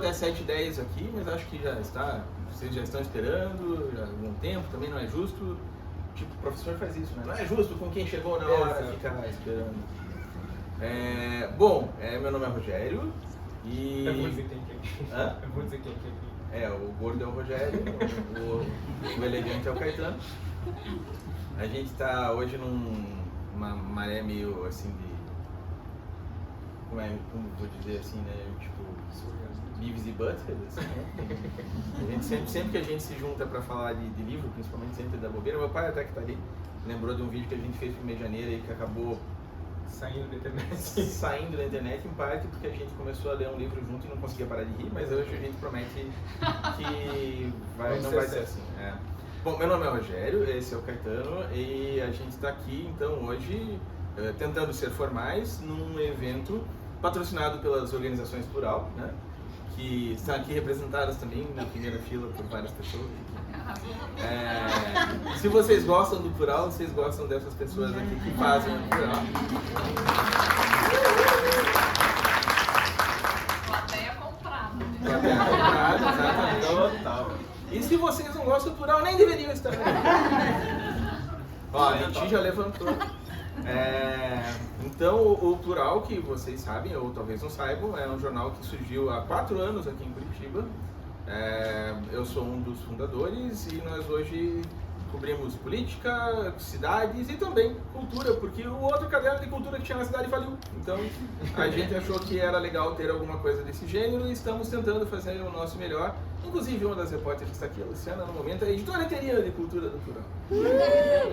Até 7h10 aqui, mas acho que vocês já estão esperando já há algum tempo, também não é justo. Tipo, o professor faz isso, né? Não é justo com quem chegou na hora ficar esperando. Meu nome é Rogério e... Eu vou dizer quem é. Hã? Eu vou dizer quem é aqui. O gordo é o Rogério, o elegante é o Caetano. A gente está hoje numa maré meio assim de... Como vou dizer assim, né? Tipo... Beavis e Butthead, assim, né? A gente sempre que a gente se junta para falar de livro, principalmente sempre da bobeira, meu pai até que tá ali, lembrou de um vídeo que a gente fez pro mês de janeiro e que acabou saindo da internet. Saindo da internet, em parte porque a gente começou a ler um livro junto e não conseguia parar de rir, mas hoje a gente promete que não vai ser assim. Bom, meu nome é Rogério, esse é o Caetano e a gente está aqui então hoje tentando ser formais num evento patrocinado pelas organizações Plural, né? Que estão aqui representadas também na primeira fila por várias pessoas. Se vocês gostam do Plural, vocês gostam dessas pessoas aqui que fazem o Plural. Plateia comprada. Plateia comprada, exatamente. Total. E se vocês não gostam do Plural, nem deveriam estar aqui. Ó, a gente já levantou. Então, o Plural, que vocês sabem, ou talvez não saibam, é um jornal que surgiu há 4 anos aqui em Curitiba. Eu sou um dos fundadores e nós hoje cobrimos política, cidades e também cultura, porque o outro caderno de cultura que tinha na cidade faliu. Então, a gente achou que era legal ter alguma coisa desse gênero e estamos tentando fazer o nosso melhor. Inclusive, uma das repórteres que está aqui, a Luciana, no momento, é editora interina de cultura do Plural.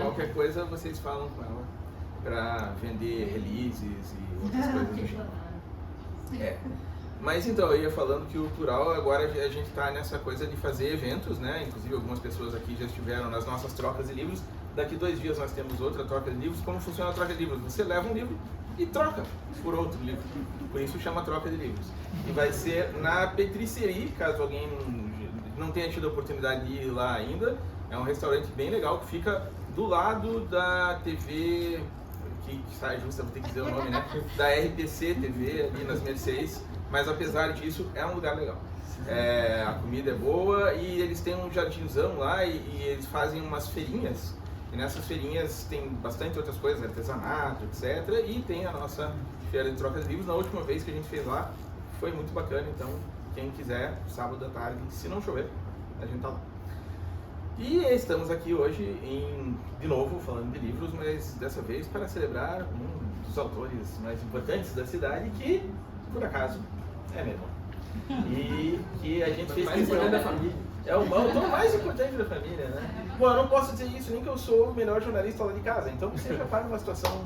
Qualquer coisa, vocês falam com ela para vender releases e outras coisas do gênero. Mas então, eu ia falando que o Plural, agora a gente está nessa coisa de fazer eventos, né? Inclusive algumas pessoas aqui já estiveram nas nossas trocas de livros. Daqui 2 dias nós temos outra troca de livros. Como funciona a troca de livros? Você leva um livro e troca por outro livro. Por isso chama troca de livros. E vai ser na Petricerie, caso alguém não tenha tido a oportunidade de ir lá ainda. É um restaurante bem legal que fica do lado da TV... que sai justa, vou ter que dizer o nome, né? Da RPC TV, ali nas Mercedes, mas apesar disso, é um lugar legal. A comida é boa e eles têm um jardinzão lá e eles fazem umas feirinhas, e nessas feirinhas tem bastante outras coisas, artesanato, etc. E tem a nossa feira de troca de livros. Na última vez que a gente fez lá, foi muito bacana, então quem quiser, sábado à tarde, se não chover, a gente tá lá. E estamos aqui hoje, de novo, falando de livros, mas dessa vez para celebrar um dos autores mais importantes da cidade, que, por acaso, é meu irmão. E que a gente fez... mais importante da família. É o autor mais importante da família, né? Bom, eu não posso dizer isso nem que eu sou o melhor jornalista lá de casa, então você já para numa situação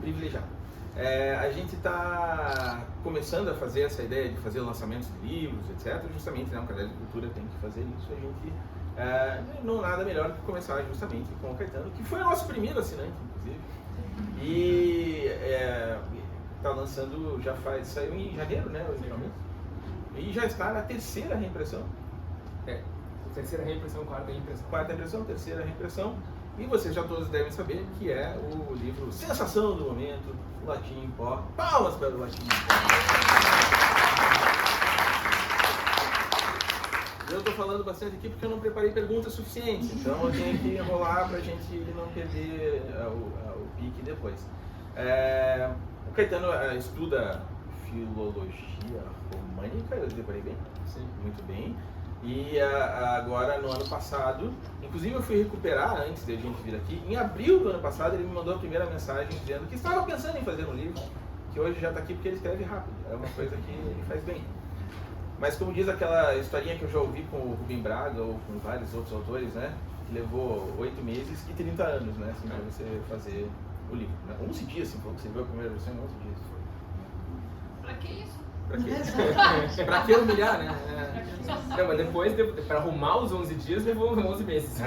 privilegiada. A gente está começando a fazer essa ideia de fazer lançamentos de livros, etc. Justamente, né? Um caderno de cultura tem que fazer isso. A gente... não nada melhor que começar justamente com o Caetano, que foi o nosso primeiro assinante, inclusive. E está lançando, saiu em janeiro, né, originalmente? E já está na 3ª reimpressão. Terceira reimpressão, quarta reimpressão. Quarta impressão, 3ª reimpressão. E vocês já todos devem saber que é o livro sensação do momento, o Latim em Pó. Palmas para o Latim em Pó! Eu estou falando bastante aqui porque eu não preparei perguntas suficientes, então eu tenho que enrolar para a gente não perder o pique depois. O Caetano estuda filologia românica, eu decorei bem? Sim. Muito bem. E agora, no ano passado, inclusive eu fui recuperar antes de a gente vir aqui, em abril do ano passado ele me mandou a primeira mensagem dizendo que estava pensando em fazer um livro, que hoje já está aqui porque ele escreve rápido, é uma coisa que ele faz bem. Mas como diz aquela historinha que eu já ouvi com o Rubem Braga ou com vários outros autores, né? Que levou 8 meses e 30 anos, né? Assim, para você fazer o livro. Né? 11 dias, assim, que você viu a primeira versão em 11 dias. Pra que isso? Pra quê? Pra que humilhar, né? Não, mas depois, para arrumar os 11 dias, levou 11 meses.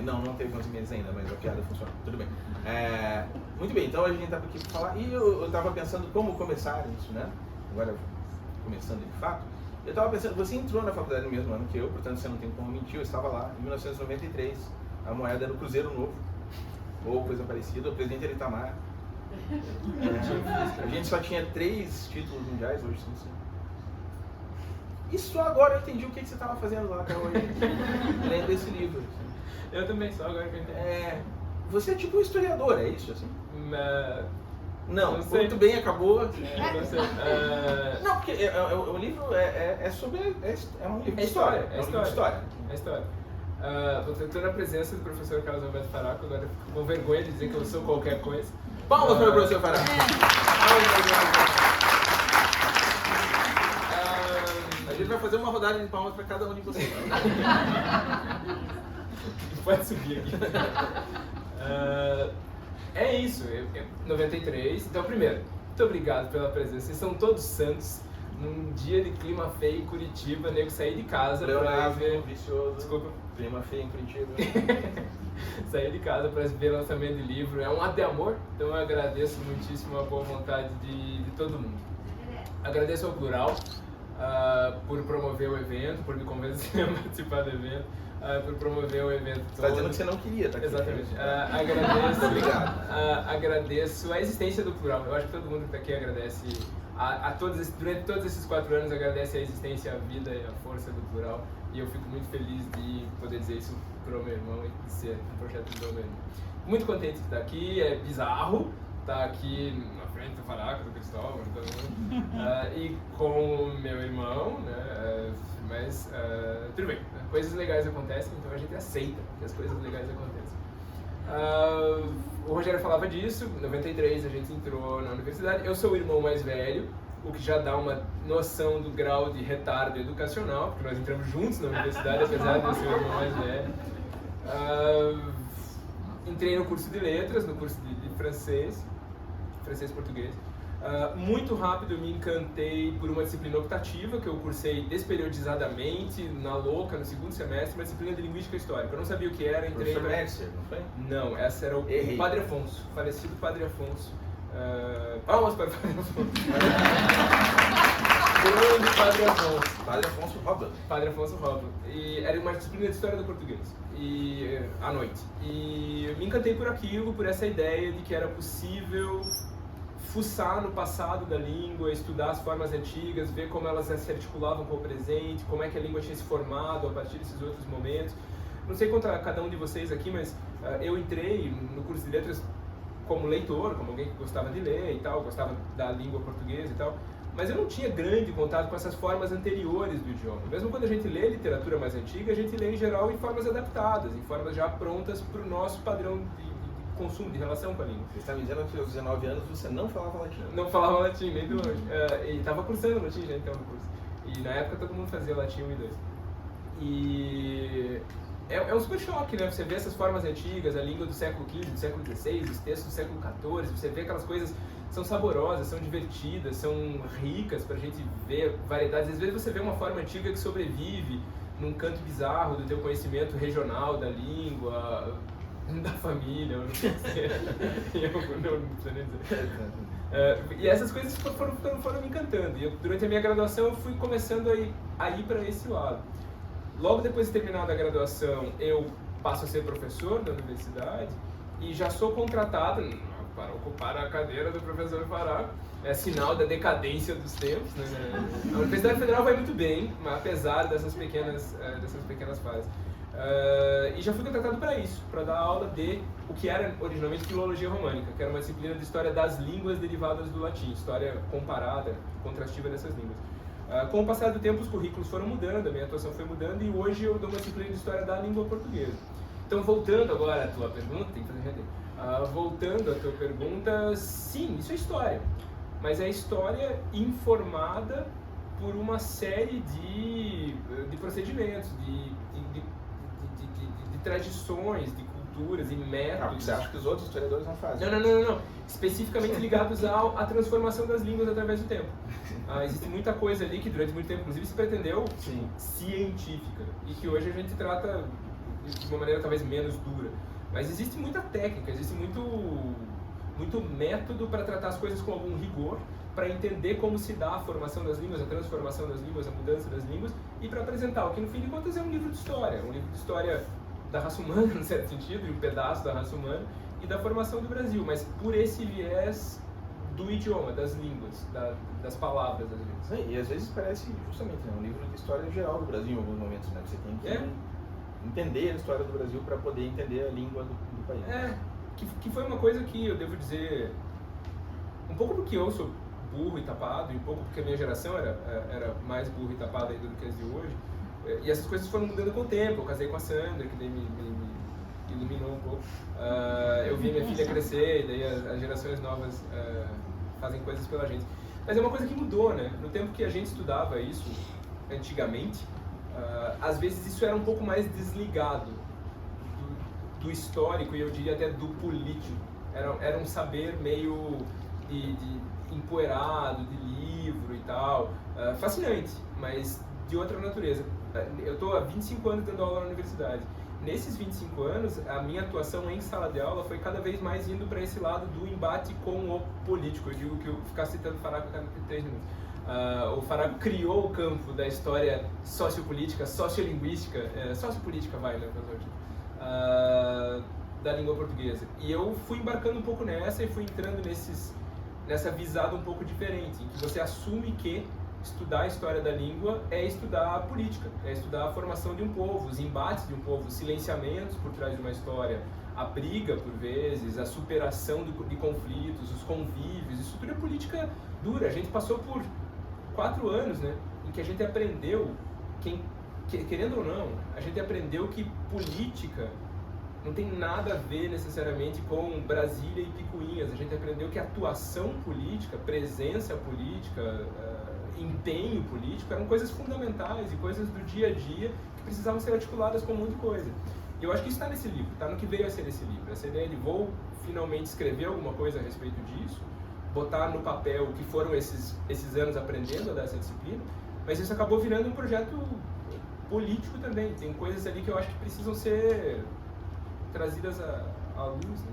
Não teve 11 meses ainda, mas a piada funciona. Tudo bem. Muito bem, então a gente estava aqui para falar. E eu estava pensando como começar isso, né? Agora, começando de fato, eu estava pensando, você entrou na faculdade no mesmo ano que eu, portanto você não tem como mentir, eu estava lá em 1993, a moeda era o Cruzeiro Novo, ou coisa parecida, o presidente era Itamar. A gente só tinha 3 títulos mundiais, hoje são 5. E só agora eu entendi o que você estava fazendo lá até hoje, lendo esse livro. Eu também, só agora que eu entendi. Você é tipo um historiador, é isso assim? Não, sei. muito bem, acabou. Não sei. Não, porque o livro é sobre. É um livro de história. É história. Estou na presença do professor Carlos Alberto Faraco, agora fico com vergonha de dizer que eu sou qualquer coisa. Palmas para o professor Faraco. A gente vai fazer uma rodada de palmas para cada um de vocês. Pode subir aqui. É isso, 93. Então, primeiro, muito obrigado pela presença. Vocês são todos santos. Num dia de clima feio em Curitiba, nego sair de casa para ver. Vicioso. Desculpa. Clima feio em Curitiba. Sair de casa para ver o lançamento de livro é um ato de amor, então eu agradeço muitíssimo a boa vontade de todo mundo. Agradeço ao Plural por promover o evento, por me convencer a participar do evento, por promover o evento todo. Você está dizendo que você não queria, tá aqui. Exatamente. Agradeço. Obrigado. Agradeço a existência do Plural. Eu acho que todo mundo que está aqui agradece durante todos esses 4 anos agradece a existência, a vida e a força do Plural. E eu fico muito feliz de poder dizer isso pro meu irmão e de ser um projeto do meu irmão. Muito contente de estar aqui, é bizarro estar aqui na frente do Faraco, do Cristóvão, de todo mundo, e com o meu irmão, né? Mas tudo bem, coisas legais acontecem, então a gente aceita que as coisas legais acontecem. O Rogério falava disso, em 93 a gente entrou na universidade, eu sou o irmão mais velho, o que já dá uma noção do grau de retardo educacional, porque nós entramos juntos na universidade, apesar de eu ser o irmão mais velho. Entrei no curso de letras, no curso de francês e português. Muito rápido me encantei por uma disciplina optativa que eu cursei desperiodizadamente, na louca, no 2º semestre, uma disciplina de linguística histórica. Eu não sabia o que era, entrei... Professor Mercer, não foi? Não, essa era o Padre Afonso, falecido Padre Afonso. Palmas para o Padre Afonso. Grande Padre Afonso. Padre Afonso Roblan. Padre Afonso Roblan. E era uma disciplina de história do português. E à noite. E eu me encantei por aquilo, por essa ideia de que era possível fuçar no passado da língua, estudar as formas antigas, ver como elas se articulavam com o presente, como é que a língua tinha se formado a partir desses outros momentos. Não sei contra cada um de vocês aqui, mas eu entrei no curso de letras como leitor, como alguém que gostava de ler e tal, gostava da língua portuguesa e tal, mas eu não tinha grande contato com essas formas anteriores do idioma. Mesmo quando a gente lê literatura mais antiga, a gente lê em geral em formas adaptadas, em formas já prontas para o nosso padrão de consumo, de relação com a língua. Você está me dizendo que aos 19 anos você não falava latim? Não falava latim, nem de longe. E estava cursando latim já então no curso. E na época todo mundo fazia latim 1 e 2. E é um super choque, né? Você vê essas formas antigas, a língua do século XV, do século XVI, os textos do século XIV, você vê aquelas coisas são saborosas, são divertidas, são ricas pra gente ver variedades. Às vezes você vê uma forma antiga que sobrevive num canto bizarro do teu conhecimento regional da língua, da família, eu não sei. Eu não precisa nem dizer. E essas coisas foram me encantando. E durante a minha graduação eu fui começando a ir para esse lado. Logo depois de terminada a graduação, eu passo a ser professor da universidade e já sou contratado para ocupar a cadeira do professor Faraco. É sinal da decadência dos tempos, né? A Universidade Federal vai muito bem, mas apesar dessas pequenas falhas. E já fui contratado para isso, para dar aula de o que era originalmente filologia românica, que era uma disciplina de história das línguas derivadas do latim, história comparada, contrastiva dessas línguas. Com o passar do tempo, os currículos foram mudando, a minha atuação foi mudando e hoje eu dou uma disciplina de história da língua portuguesa. Então, voltando agora à tua pergunta, tem que fazer render. Voltando à tua pergunta, sim, isso é história, mas é história informada por uma série de procedimentos, de tradições, de culturas e métodos. Você acha que os outros historiadores não fazem? Não. Especificamente ligados à transformação das línguas através do tempo. Existe muita coisa ali que durante muito tempo, inclusive, se pretendeu científica e que hoje a gente trata de uma maneira talvez menos dura. Mas existe muita técnica, existe muito método para tratar as coisas com algum rigor, para entender como se dá a formação das línguas, a transformação das línguas, a mudança das línguas, e para apresentar o que, no fim de contas, é um livro de história da raça humana, no certo sentido, e um pedaço da raça humana, e da formação do Brasil, mas por esse viés do idioma, das línguas, das palavras, às vezes. Sim, e às vezes parece justamente um livro de história geral do Brasil em alguns momentos, né? Você tem que entender a história do Brasil para poder entender a língua do país. Que foi uma coisa que eu devo dizer, um pouco porque eu sou burro e tapado, e um pouco porque a minha geração era mais burra e tapada ainda do que as de hoje. E essas coisas foram mudando com o tempo. Eu casei com a Sandra, que daí me iluminou um pouco. Eu vi minha filha crescer, e daí as gerações novas fazem coisas pela gente. Mas é uma coisa que mudou, né? No tempo que a gente estudava isso, antigamente, às vezes isso era um pouco mais desligado do histórico, e eu diria até do político. Era um saber meio de empoeirado, de livro e tal. Fascinante, mas de outra natureza. Eu estou há 25 anos dando aula na universidade. Nesses 25 anos, a minha atuação em sala de aula foi cada vez mais indo para esse lado do embate com o político. Eu digo que eu ficar citando o Faraco a cada 3 minutos. O Faraco criou o campo da história sociopolítica, sociolinguística, sociopolítica vai, né, da língua portuguesa. E eu fui embarcando um pouco nessa e fui entrando nessa visada um pouco diferente, em que você assume que estudar a história da língua é estudar a política, é estudar a formação de um povo, os embates de um povo, os silenciamentos por trás de uma história, a briga, por vezes, a superação de conflitos, os convívios. Isso tudo é política dura. A gente passou por 4 anos, né, em que a gente aprendeu, querendo ou não, a gente aprendeu que política não tem nada a ver necessariamente com Brasília e picuinhas. A gente aprendeu que atuação política, presença política, empenho político eram coisas fundamentais e coisas do dia a dia que precisavam ser articuladas com um monte de coisa. E eu acho que isso está nesse livro, está no que veio a ser esse livro. Essa ideia de vou finalmente escrever alguma coisa a respeito disso, botar no papel o que foram esses anos aprendendo a dar essa disciplina, mas isso acabou virando um projeto político também. Tem coisas ali que eu acho que precisam ser trazidas à luz, né?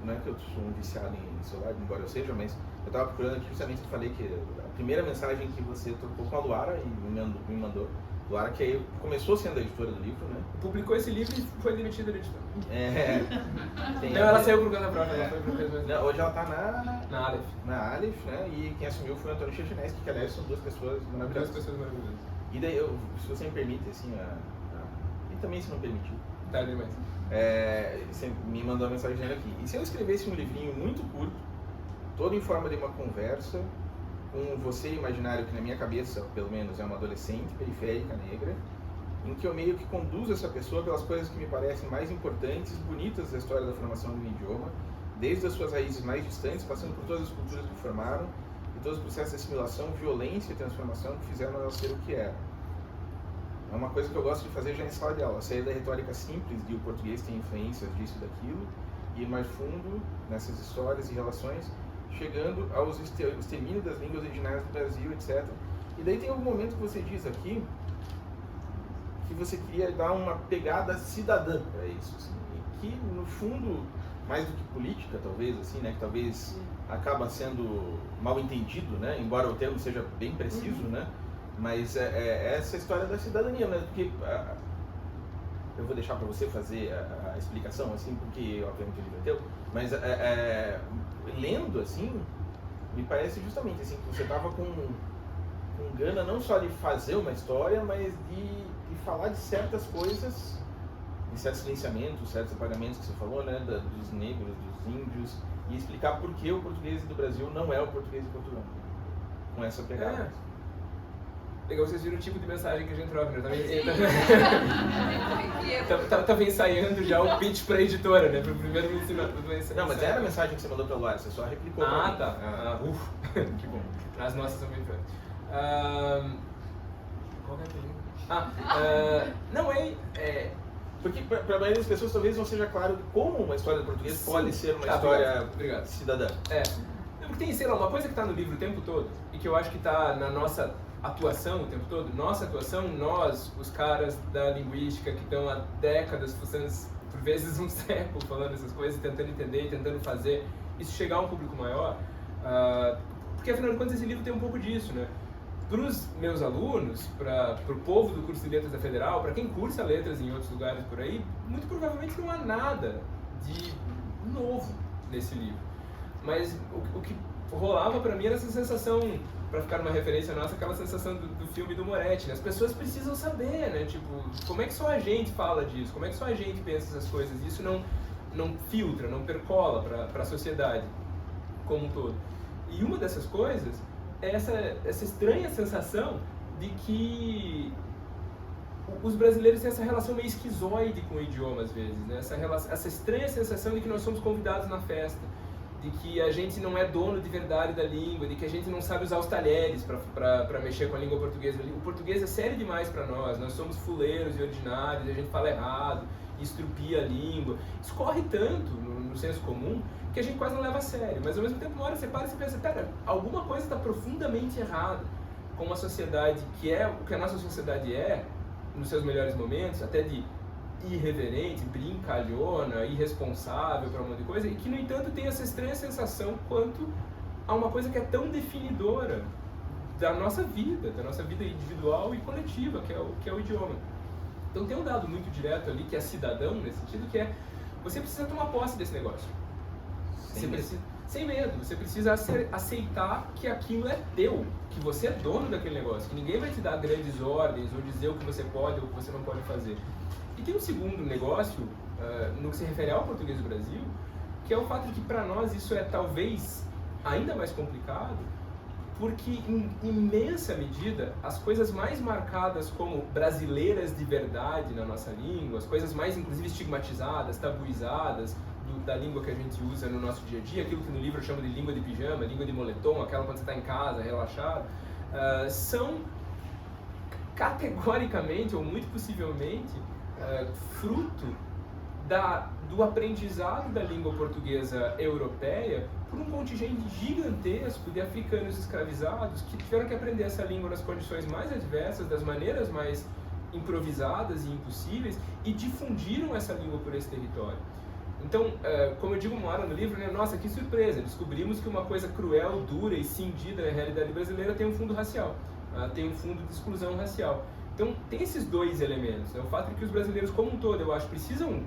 Não é que eu sou um viciado em celular, embora eu seja, mas eu estava procurando aqui justamente, eu falei que a primeira mensagem que você trocou com a Luara e me mandou, Luara, que aí começou sendo a editora do livro, né? Publicou esse livro e foi demitida da editora. Não, ela saiu por conta própria, ela foi por conta própria. Hoje ela está na Aleph, né? E quem assumiu foi o Antônio Chechinesc, que aliás são 2 pessoas maravilhosas. 2 pessoas maravilhosas. E daí, se você me permite, assim, e também se não permitir, tá demais. Você me mandou uma mensagem dizendo aqui: e se eu escrevesse um livrinho muito curto, todo em forma de uma conversa, com você imaginário, que na minha cabeça, pelo menos, é uma adolescente periférica negra, em que eu meio que conduzo essa pessoa pelas coisas que me parecem mais importantes, bonitas da história da formação do idioma, desde as suas raízes mais distantes, passando por todas as culturas que formaram, e todos os processos de assimilação, violência e transformação que fizeram ela ser o que era. É uma coisa que eu gosto de fazer já em sala de aula, sair da retórica simples de o português tem influências disso e daquilo, e ir mais fundo nessas histórias e relações, chegando aos extermínios das línguas originárias do Brasil, etc. E daí tem um momento que você diz aqui que você queria dar uma pegada cidadã para isso, assim, e que no fundo, mais do que política talvez, assim, né, que talvez acaba sendo mal entendido, né, embora o termo seja bem preciso, né, mas essa história da cidadania, né, porque eu vou deixar para você fazer a explicação, assim, porque obviamente o livro é teu, mas lendo, assim, me parece justamente assim, que você estava com gana não só de fazer uma história, mas de falar de certas coisas, de certos silenciamentos, certos apagamentos que você falou, né, dos negros, dos índios, e explicar por que o português do Brasil não é o português de Portugal, com essa pegada. Legal, vocês viram o tipo de mensagem que a gente troca, né? Tava ensaiando já o pitch pra editora, né? Pro primeiro me ensinar. Não, mas era a mensagem que você mandou pra Luara, você só replicou pra mim. Tá. Que bom. As nossas são bem diferentes. Qual é a pergunta? Não, porque para a maioria das pessoas talvez não seja claro como uma história do português pode ser uma história cidadã. Porque tem, sei lá, uma coisa que tá no livro o tempo todo, e que eu acho que tá na nossa atuação o tempo todo, nós, os caras da linguística que estão há décadas, por vezes um século, falando essas coisas, tentando entender, tentando fazer isso chegar a um público maior, porque afinal de contas esse livro tem um pouco disso, né? Para os meus alunos, para o povo do curso de Letras da Federal, para quem cursa letras em outros lugares por aí, muito provavelmente não há nada de novo nesse livro. Mas o que rolava pra mim era essa sensação, pra ficar numa referência nossa, aquela sensação do filme do Moretti, né? As pessoas precisam saber, né? Tipo, como é que só a gente fala disso? Como é que só a gente pensa essas coisas? Isso não filtra, não percola pra sociedade como um todo. E uma dessas coisas é essa estranha sensação de que os brasileiros têm essa relação meio esquizoide com o idioma às vezes, né? Essa estranha sensação de que nós somos convidados na festa, de que a gente não é dono de verdade da língua, de que a gente não sabe usar os talheres para mexer com a língua portuguesa. O português é sério demais para nós somos fuleiros e ordinários, a gente fala errado, estrupia a língua. Isso corre tanto no senso comum que a gente quase não leva a sério, mas ao mesmo tempo, uma hora você para e você pensa, pera, alguma coisa está profundamente errada com uma sociedade que é o que a nossa sociedade é, nos seus melhores momentos, até de irreverente, brincalhona, irresponsável para um monte de coisa, e que, no entanto, tem essa estranha sensação quanto a uma coisa que é tão definidora da nossa vida individual e coletiva, que é o idioma. Então tem um dado muito direto ali, que é cidadão, nesse sentido, que é você precisa tomar posse desse negócio. Sem medo, você precisa aceitar que aquilo é teu, que você é dono daquele negócio, que ninguém vai te dar grandes ordens ou dizer o que você pode ou o que você não pode fazer. E tem um segundo negócio, no que se refere ao português do Brasil, que é o fato de que para nós isso é talvez ainda mais complicado, porque em imensa medida as coisas mais marcadas como brasileiras de verdade na nossa língua, as coisas mais inclusive estigmatizadas, tabuizadas, da língua que a gente usa no nosso dia a dia, aquilo que no livro eu chamo de língua de pijama, língua de moletom, aquela quando você está em casa, relaxado, são categoricamente ou muito possivelmente fruto do aprendizado da língua portuguesa europeia por um contingente gigantesco de africanos escravizados que tiveram que aprender essa língua nas condições mais adversas, das maneiras mais improvisadas e impossíveis, e difundiram essa língua por esse território. Então, como eu digo uma hora no livro, né, nossa, que surpresa, descobrimos que uma coisa cruel, dura e cindida na realidade brasileira tem um fundo racial, tem um fundo de exclusão racial. Então, tem esses dois elementos, né? O fato de que os brasileiros como um todo, eu acho, precisam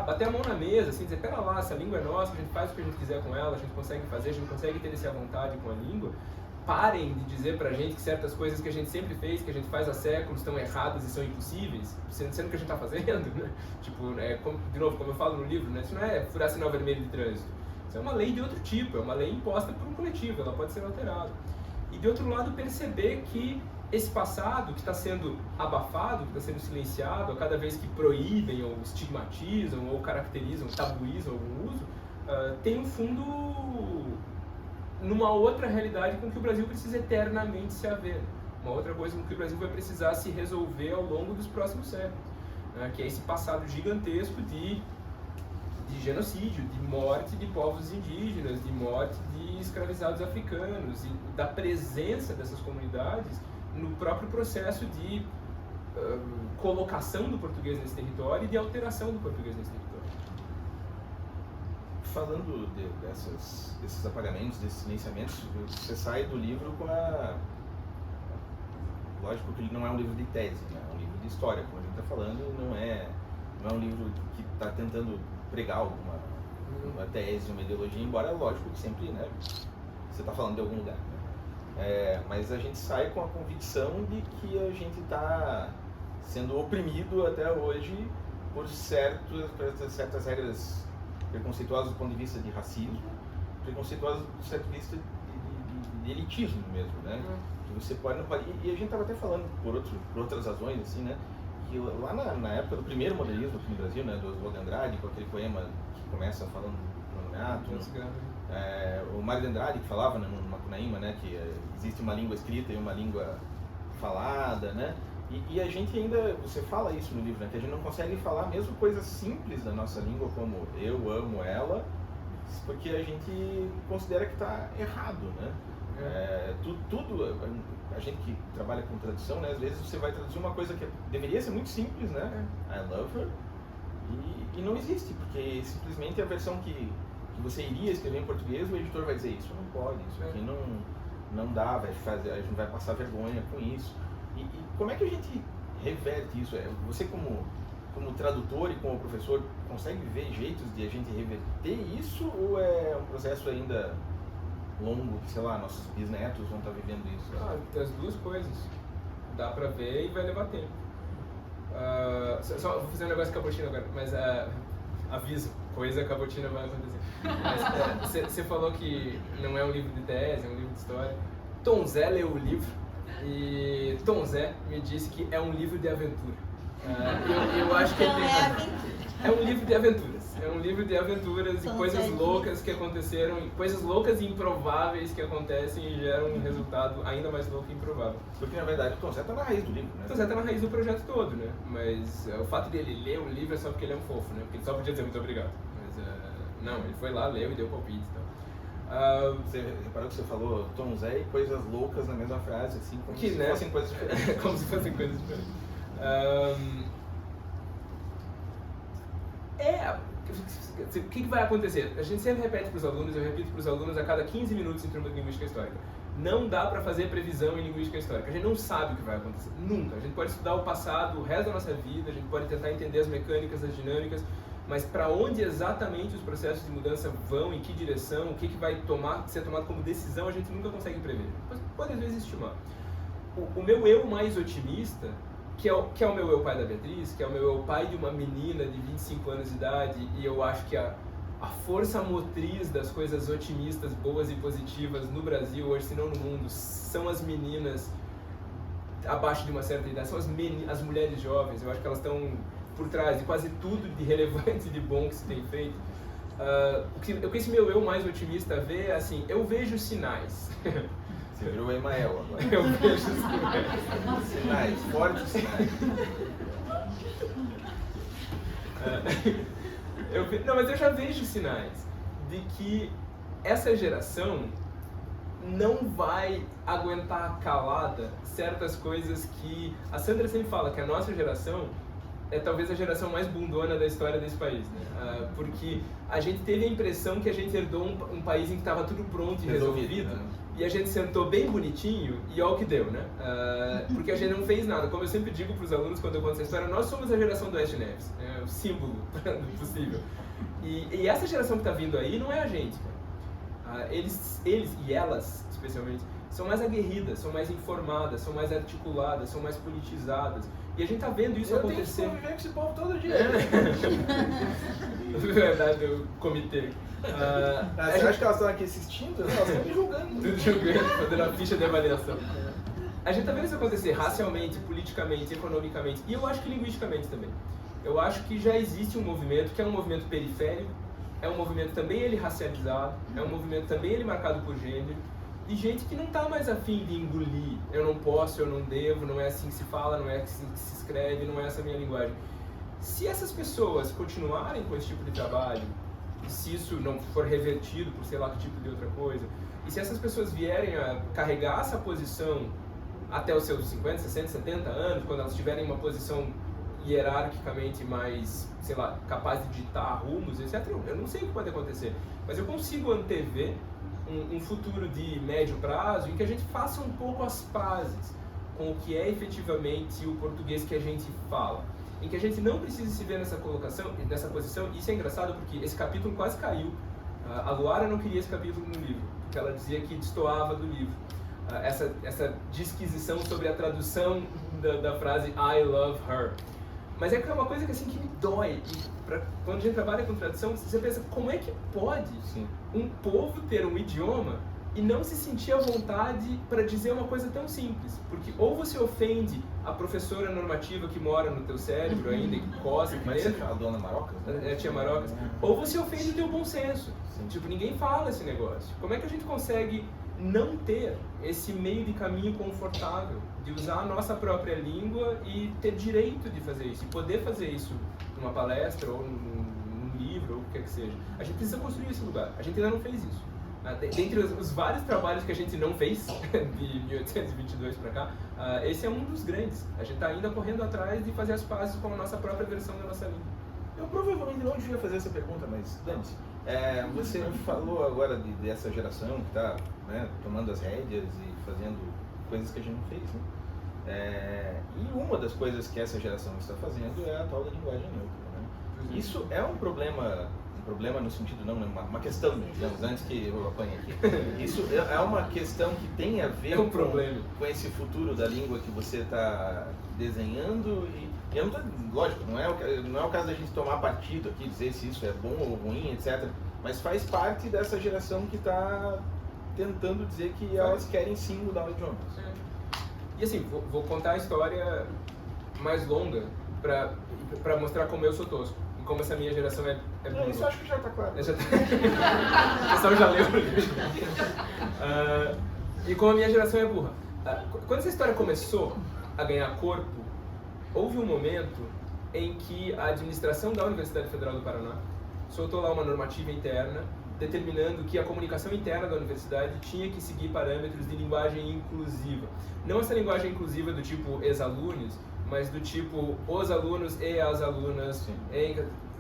bater a mão na mesa, assim, dizer, pera lá, essa língua é nossa, a gente faz o que a gente quiser com ela, a gente consegue fazer, a gente consegue ter essa vontade com a língua. Parem de dizer pra gente que certas coisas que a gente sempre fez, que a gente faz há séculos, estão erradas e são impossíveis, sendo que a gente está fazendo, né? Tipo, de novo, como eu falo no livro, né? Isso não é furar sinal vermelho de trânsito. Isso é uma lei de outro tipo, é uma lei imposta por um coletivo, ela pode ser alterada. E de outro lado, perceber que esse passado que está sendo abafado, que está sendo silenciado, a cada vez que proíbem ou estigmatizam ou caracterizam, tabuizam algum uso, tem um fundo numa outra realidade com que o Brasil precisa eternamente se haver, uma outra coisa com que o Brasil vai precisar se resolver ao longo dos próximos séculos, né? Que é esse passado gigantesco de genocídio, de morte de povos indígenas, de morte de escravizados africanos e da presença dessas comunidades no próprio processo de colocação do português nesse território e de alteração do português nesse território. Falando desses apagamentos, desses silenciamentos, você sai do livro com a... Lógico que ele não é um livro de tese, né? É um livro de história, como a gente está falando, não é um livro que está tentando pregar uma tese, uma ideologia, embora, lógico, que sempre, né, você está falando de algum lugar. Né? Mas a gente sai com a convicção de que a gente está sendo oprimido até hoje por certas regras preconceituosas do ponto de vista de racismo, preconceituosas do ponto de vista de elitismo mesmo, né? Que você pode, não pode... E a gente estava até falando por outras razões, assim, né? Que lá na época do primeiro modernismo aqui no Brasil, né? Do Oswald de Andrade, com aquele poema que começa falando do Nomeato, o Mário de Andrade que falava, né, no Macunaíma, né? Que existe uma língua escrita e uma língua falada, né? E a gente ainda, você fala isso no livro, né, que a gente não consegue falar mesmo coisas simples da nossa língua, como eu amo ela, porque a gente considera que está errado, né? Tudo, a gente que trabalha com tradução, né, às vezes você vai traduzir uma coisa que deveria ser muito simples, né? I love her, e não existe, porque simplesmente a versão que você iria escrever em português, o editor vai dizer, isso não pode, isso aqui não dá, a gente vai passar vergonha com isso. E como é que a gente reverte isso? Você como tradutor e como professor consegue ver jeitos de a gente reverter isso ou é um processo ainda longo, sei lá, nossos bisnetos vão estar vivendo isso? As duas coisas. Dá pra ver e vai levar tempo. Só vou fazer um negócio cabotinho agora, mas aviso, coisa cabotina vai acontecer. Mas você falou que não é um livro de tese, é um livro de história. Tom Zé leu o livro e Tom Zé me disse que é um livro de aventura. Eu acho que é um livro de aventuras. É um livro de aventuras e coisas loucas que aconteceram, coisas loucas e improváveis que acontecem e geram um resultado ainda mais louco e improvável. Porque na verdade o Tom Zé tá na raiz do livro, né? O Tom Zé tá na raiz do projeto todo, né? Mas o fato dele ler o livro é só porque ele é um fofo, né? Porque ele só podia dizer muito obrigado. Mas não, ele foi lá, leu e deu palpite e tal. Você reparou que você falou Tom Zé e coisas loucas na mesma frase, assim, como que, se né? fossem coisas diferentes. Como se fossem coisas diferentes. O que vai acontecer? A gente sempre repete para os alunos, eu repito para os alunos a cada 15 minutos em turma de linguística histórica. Não dá para fazer previsão em linguística histórica. A gente não sabe o que vai acontecer. Nunca. A gente pode estudar o passado, o resto da nossa vida, a gente pode tentar entender as mecânicas, as dinâmicas, mas para onde exatamente os processos de mudança vão, em que direção, o que vai ser tomado como decisão, a gente nunca consegue prever. Mas pode às vezes estimar. O meu eu mais otimista, que é o meu eu pai da Beatriz, que é o meu eu pai de uma menina de 25 anos de idade, e eu acho que a força motriz das coisas otimistas, boas e positivas no Brasil hoje, se não no mundo, são as meninas abaixo de uma certa idade, são as mulheres jovens. Eu acho que elas estão por trás de quase tudo de relevante e de bom que se tem feito. O que esse meu eu mais otimista vê é assim, eu vejo sinais. Você virou o Emael agora. Eu vejo sinais. Sinais, fortes sinais. Não, mas eu já vejo sinais de que essa geração não vai aguentar calada certas coisas que... A Sandra sempre fala que a nossa geração é talvez a geração mais bundona da história desse país, né? Porque a gente teve a impressão que a gente herdou um país em que estava tudo pronto e resolvido, né? E a gente sentou bem bonitinho e olha o que deu, né? Porque a gente não fez nada. Como eu sempre digo para os alunos quando eu conto essa história, nós somos a geração do Aécio Neves, o símbolo do possível. E essa geração que está vindo aí não é a gente, cara. Eles e elas, especialmente, são mais aguerridas, são mais informadas, são mais articuladas, são mais politizadas. E a gente tá vendo isso acontecer. Eu tenho que conviver com esse povo todo dia. Verdade, o comitê. Você acha que elas estão aqui assistindo? Não, elas estão me julgando. Tudo julgando, fazendo a ficha de avaliação. A gente tá vendo isso acontecer racialmente, politicamente, economicamente e eu acho que linguisticamente também. Eu acho que já existe um movimento que é um movimento periférico, é um movimento também ele racializado, é um movimento também ele marcado por gênero, de gente que não está mais afim de engolir, eu não posso, eu não devo, não é assim que se fala, não é assim que se escreve, não é essa a minha linguagem. Se essas pessoas continuarem com esse tipo de trabalho, e se isso não for revertido por sei lá que tipo de outra coisa, e se essas pessoas vierem a carregar essa posição até os seus 50, 60, 70 anos, quando elas tiverem uma posição hierarquicamente mais, sei lá, capaz de ditar rumos, etc., eu não sei o que pode acontecer, mas eu consigo antever um futuro de médio prazo em que a gente faça um pouco as pazes com o que é efetivamente o português que a gente fala, em que a gente não precisa se ver nessa posição. Isso é engraçado porque esse capítulo quase caiu. A Luara não queria esse capítulo no livro, porque ela dizia que destoava do livro. Essa disquisição sobre a tradução da frase I love her. Mas é uma coisa que, assim, que me dói. Quando a gente trabalha com tradução, você pensa, como é que pode um povo ter um idioma e não se sentir à vontade para dizer uma coisa tão simples? Porque ou você ofende a professora normativa que mora no teu cérebro ainda, que coça aqui dentro. Mas você fala Dona Marocas? É, tia Marocas. Ou você ofende o teu bom senso. Tipo, ninguém fala esse negócio. Como é que a gente consegue não ter esse meio de caminho confortável de usar a nossa própria língua e ter direito de fazer isso, e poder fazer isso numa palestra ou num livro ou o que quer que seja? A gente precisa construir esse lugar. A gente ainda não fez isso. Dentre os vários trabalhos que a gente não fez de 1822 para cá, esse é um dos grandes. A gente está ainda correndo atrás de fazer as pazes com a nossa própria versão da nossa língua. Eu provavelmente não devia fazer essa pergunta, mas dane-se. Você falou agora dessa geração que está, né, tomando as rédeas e fazendo coisas que a gente não fez, né? E uma das coisas que essa geração está fazendo é a tal da linguagem neutra, né? Isso é um problema problema no sentido não, uma questão, digamos, antes que eu apanhe aqui. Isso é uma questão que tem a ver com esse futuro da língua que você está desenhando e é muito, lógico, não é o caso da gente tomar partido aqui, dizer se isso é bom ou ruim, etc. Mas faz parte dessa geração que está tentando dizer que elas querem sim mudar o idioma. E assim, vou contar a história mais longa para mostrar como eu sou tosco. E como essa minha geração é burra. Isso eu acho que já está claro. O pessoal já leu. E como a minha geração é burra. Quando essa história começou a ganhar corpo, houve um momento em que a administração da Universidade Federal do Paraná soltou lá uma normativa interna determinando que a comunicação interna da universidade tinha que seguir parâmetros de linguagem inclusiva. Não essa linguagem inclusiva do tipo ex-alunos, mas do tipo os alunos e as alunas,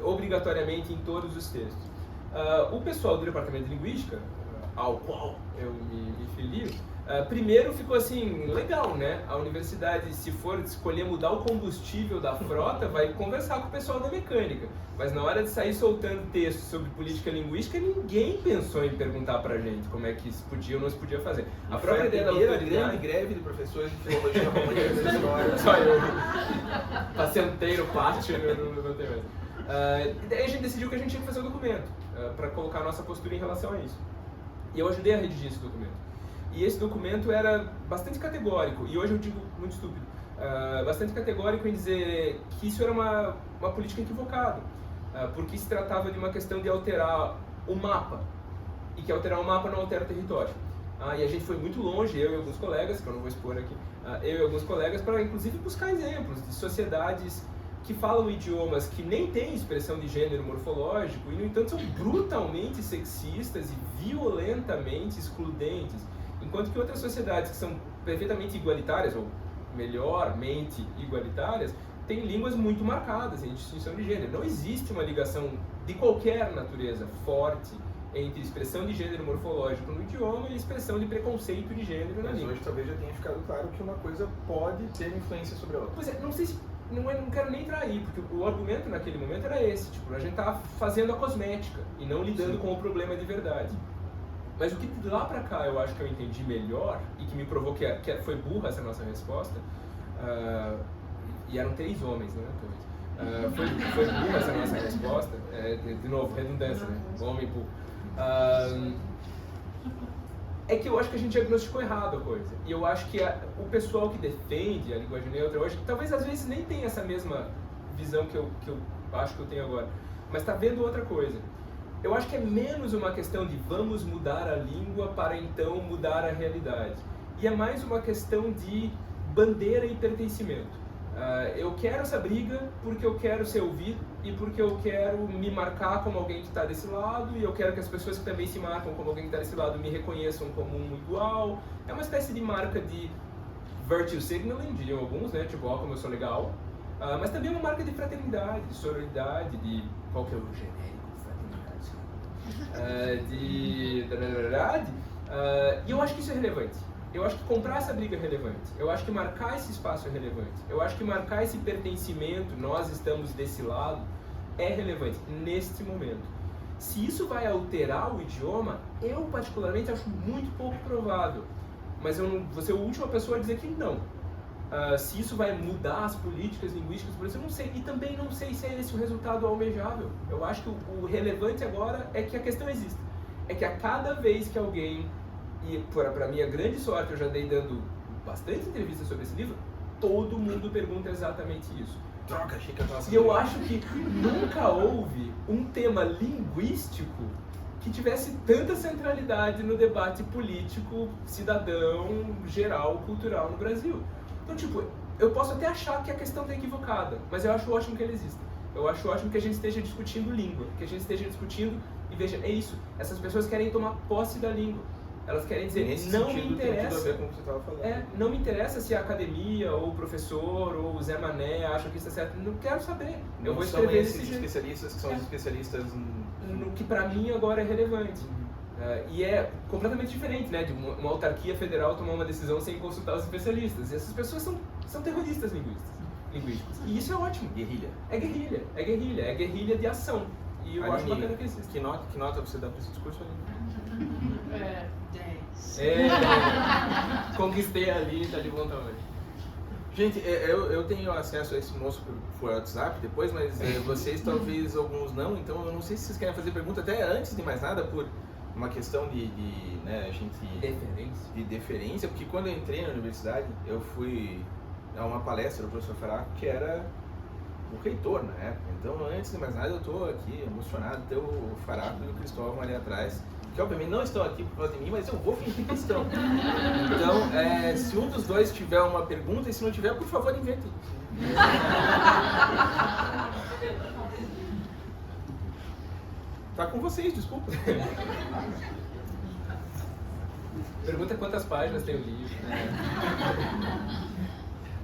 obrigatoriamente em todos os textos. O pessoal do Departamento de Linguística, ao qual eu me filio, primeiro ficou assim, legal, né? A universidade, se for escolher mudar o combustível da frota, vai conversar com o pessoal da mecânica. Mas na hora de sair soltando texto sobre política linguística, ninguém pensou em perguntar pra gente como é que se podia ou não se podia fazer. A própria ideia da autoridade... grande greve de professores de filologia romântica da história. Só eu. Pacenteiro, pátio, não tem mais. Daí a gente decidiu que a gente tinha que fazer o documento, para colocar a nossa postura em relação a isso. E eu ajudei a redigir esse documento. E esse documento era bastante categórico, e hoje eu digo muito estúpido, bastante categórico em dizer que isso era uma política equivocada, porque se tratava de uma questão de alterar o mapa, e que alterar o mapa não altera o território. E a gente foi muito longe, eu e alguns colegas, que eu não vou expor aqui, eu e alguns colegas, para inclusive buscar exemplos de sociedades que falam idiomas que nem têm expressão de gênero morfológico e, no entanto, são brutalmente sexistas e violentamente excludentes, enquanto que outras sociedades que são perfeitamente igualitárias, ou melhormente igualitárias, têm línguas muito marcadas em distinção de gênero. Não existe uma ligação de qualquer natureza forte entre expressão de gênero morfológico no idioma e expressão de preconceito de gênero na língua. Mas hoje talvez já tenha ficado claro que uma coisa pode ter influência sobre a outra. Pois é, não sei se... Não quero nem entrar aí, porque o argumento naquele momento era esse, tipo, a gente tá fazendo a cosmética e não lidando com o problema de verdade. Mas o que de lá pra cá eu acho que eu entendi melhor e que me provou que foi burra essa nossa resposta, e eram 3 homens, né? Foi burra essa nossa resposta, de novo, redundância, né? Homem burro. É que eu acho que a gente diagnosticou errado a coisa. E eu acho que o pessoal que defende a linguagem neutra hoje, talvez às vezes nem tenha essa mesma visão que eu acho que eu tenho agora, mas está vendo outra coisa. Eu acho que é menos uma questão de vamos mudar a língua para então mudar a realidade. E é mais uma questão de bandeira e pertencimento. Eu quero essa briga porque eu quero ser ouvido e porque eu quero me marcar como alguém que está desse lado, e eu quero que as pessoas que também se marcam como alguém que está desse lado me reconheçam como um igual. É uma espécie de marca de virtue signaling, diriam alguns, né? Tipo, ó, como eu sou legal. Mas também é uma marca de fraternidade, de sororidade, de... Qual que é o genérico? Fraternidade. E eu acho que isso é relevante. Eu acho que comprar essa briga é relevante. Eu acho que marcar esse espaço é relevante. Eu acho que marcar esse pertencimento, nós estamos desse lado, é relevante neste momento. Se isso vai alterar o idioma, eu particularmente acho muito pouco provável. Mas eu não vou ser a última pessoa a dizer que não. Se isso vai mudar as políticas linguísticas, por isso eu não sei. E também não sei se é esse o resultado almejável. Eu acho que o relevante agora é que a questão existe. É que a cada vez que alguém... E para minha grande sorte, eu já andei dando bastante entrevistas sobre esse livro, todo mundo pergunta exatamente isso. Troca, achei que eu tava E eu acho que nunca houve um tema linguístico que tivesse tanta centralidade no debate político, cidadão, geral, cultural no Brasil. Então, tipo, eu posso até achar que a questão está equivocada, mas eu acho ótimo que ela exista. Eu acho ótimo que a gente esteja discutindo língua, que a gente esteja discutindo, e veja, é isso, essas pessoas querem tomar posse da língua. Elas querem dizer, não me interessa, não me interessa se a academia, ou o professor, ou o Zé Mané acham que isso é certo, não quero saber. Eu vou escrever esses especialistas que são os especialistas no que para mim agora é relevante. E é completamente diferente, né, de uma autarquia federal tomar uma decisão sem consultar os especialistas. E essas pessoas são terroristas linguísticos. E isso é ótimo. Guerrilha. É guerrilha de ação. E eu acho bacana que existe. Que nota você dá para esse discurso, Aline? 10. Conquistei ali, tá de bom tamanho. Gente, eu tenho acesso a esse moço por WhatsApp depois, mas vocês talvez alguns não, então eu não sei se vocês querem fazer pergunta até antes de mais nada, por uma questão de né, a gente... Deferência. De deferência, porque quando eu entrei na universidade, eu fui a uma palestra do professor Faraco, que era o reitor na época. Então, antes de mais nada, eu estou aqui emocionado de ter o Faraco e o Cristóvão ali atrás, que obviamente não estão aqui por causa de mim, mas eu vou fingir que estão. Então, se um dos dois tiver uma pergunta, e se não tiver, por favor, inventem. Tá com vocês, desculpa. Pergunta quantas páginas tem o livro.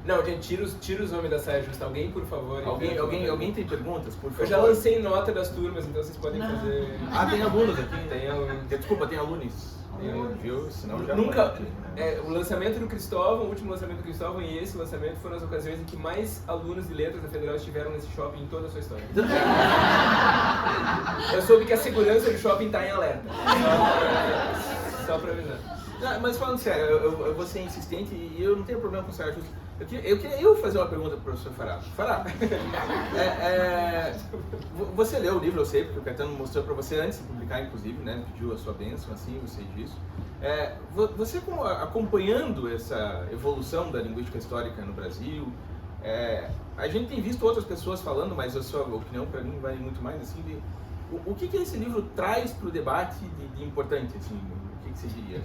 Não, gente, tira os nomes da saia justa. Alguém, por favor. Alguém tem perguntas, por favor? Eu já lancei nota das turmas, então vocês podem fazer... Ah, tem alunos aqui? Tem alunos. Desculpa, tem alunos. Viu? Senão já Nunca... o lançamento do Cristóvão, o último lançamento do Cristóvão e esse lançamento foram as ocasiões em que mais alunos de letras da Federal estiveram nesse shopping em toda a sua história. Eu soube que a segurança do shopping está em alerta. Só pra avisar. Não, mas falando sério, eu vou ser insistente e eu não tenho problema com o Sérgio Justo. Eu queria fazer uma pergunta para o professor Faraco. Faraco, você leu o livro, eu sei, porque o Caetano mostrou para você antes de publicar, inclusive, né? Pediu a sua bênção, assim, eu sei disso. Você acompanhando essa evolução da linguística histórica no Brasil, a gente tem visto outras pessoas falando, mas a sua opinião para mim vale muito mais, assim, o que esse livro traz para o debate de importante, assim, o que você diria?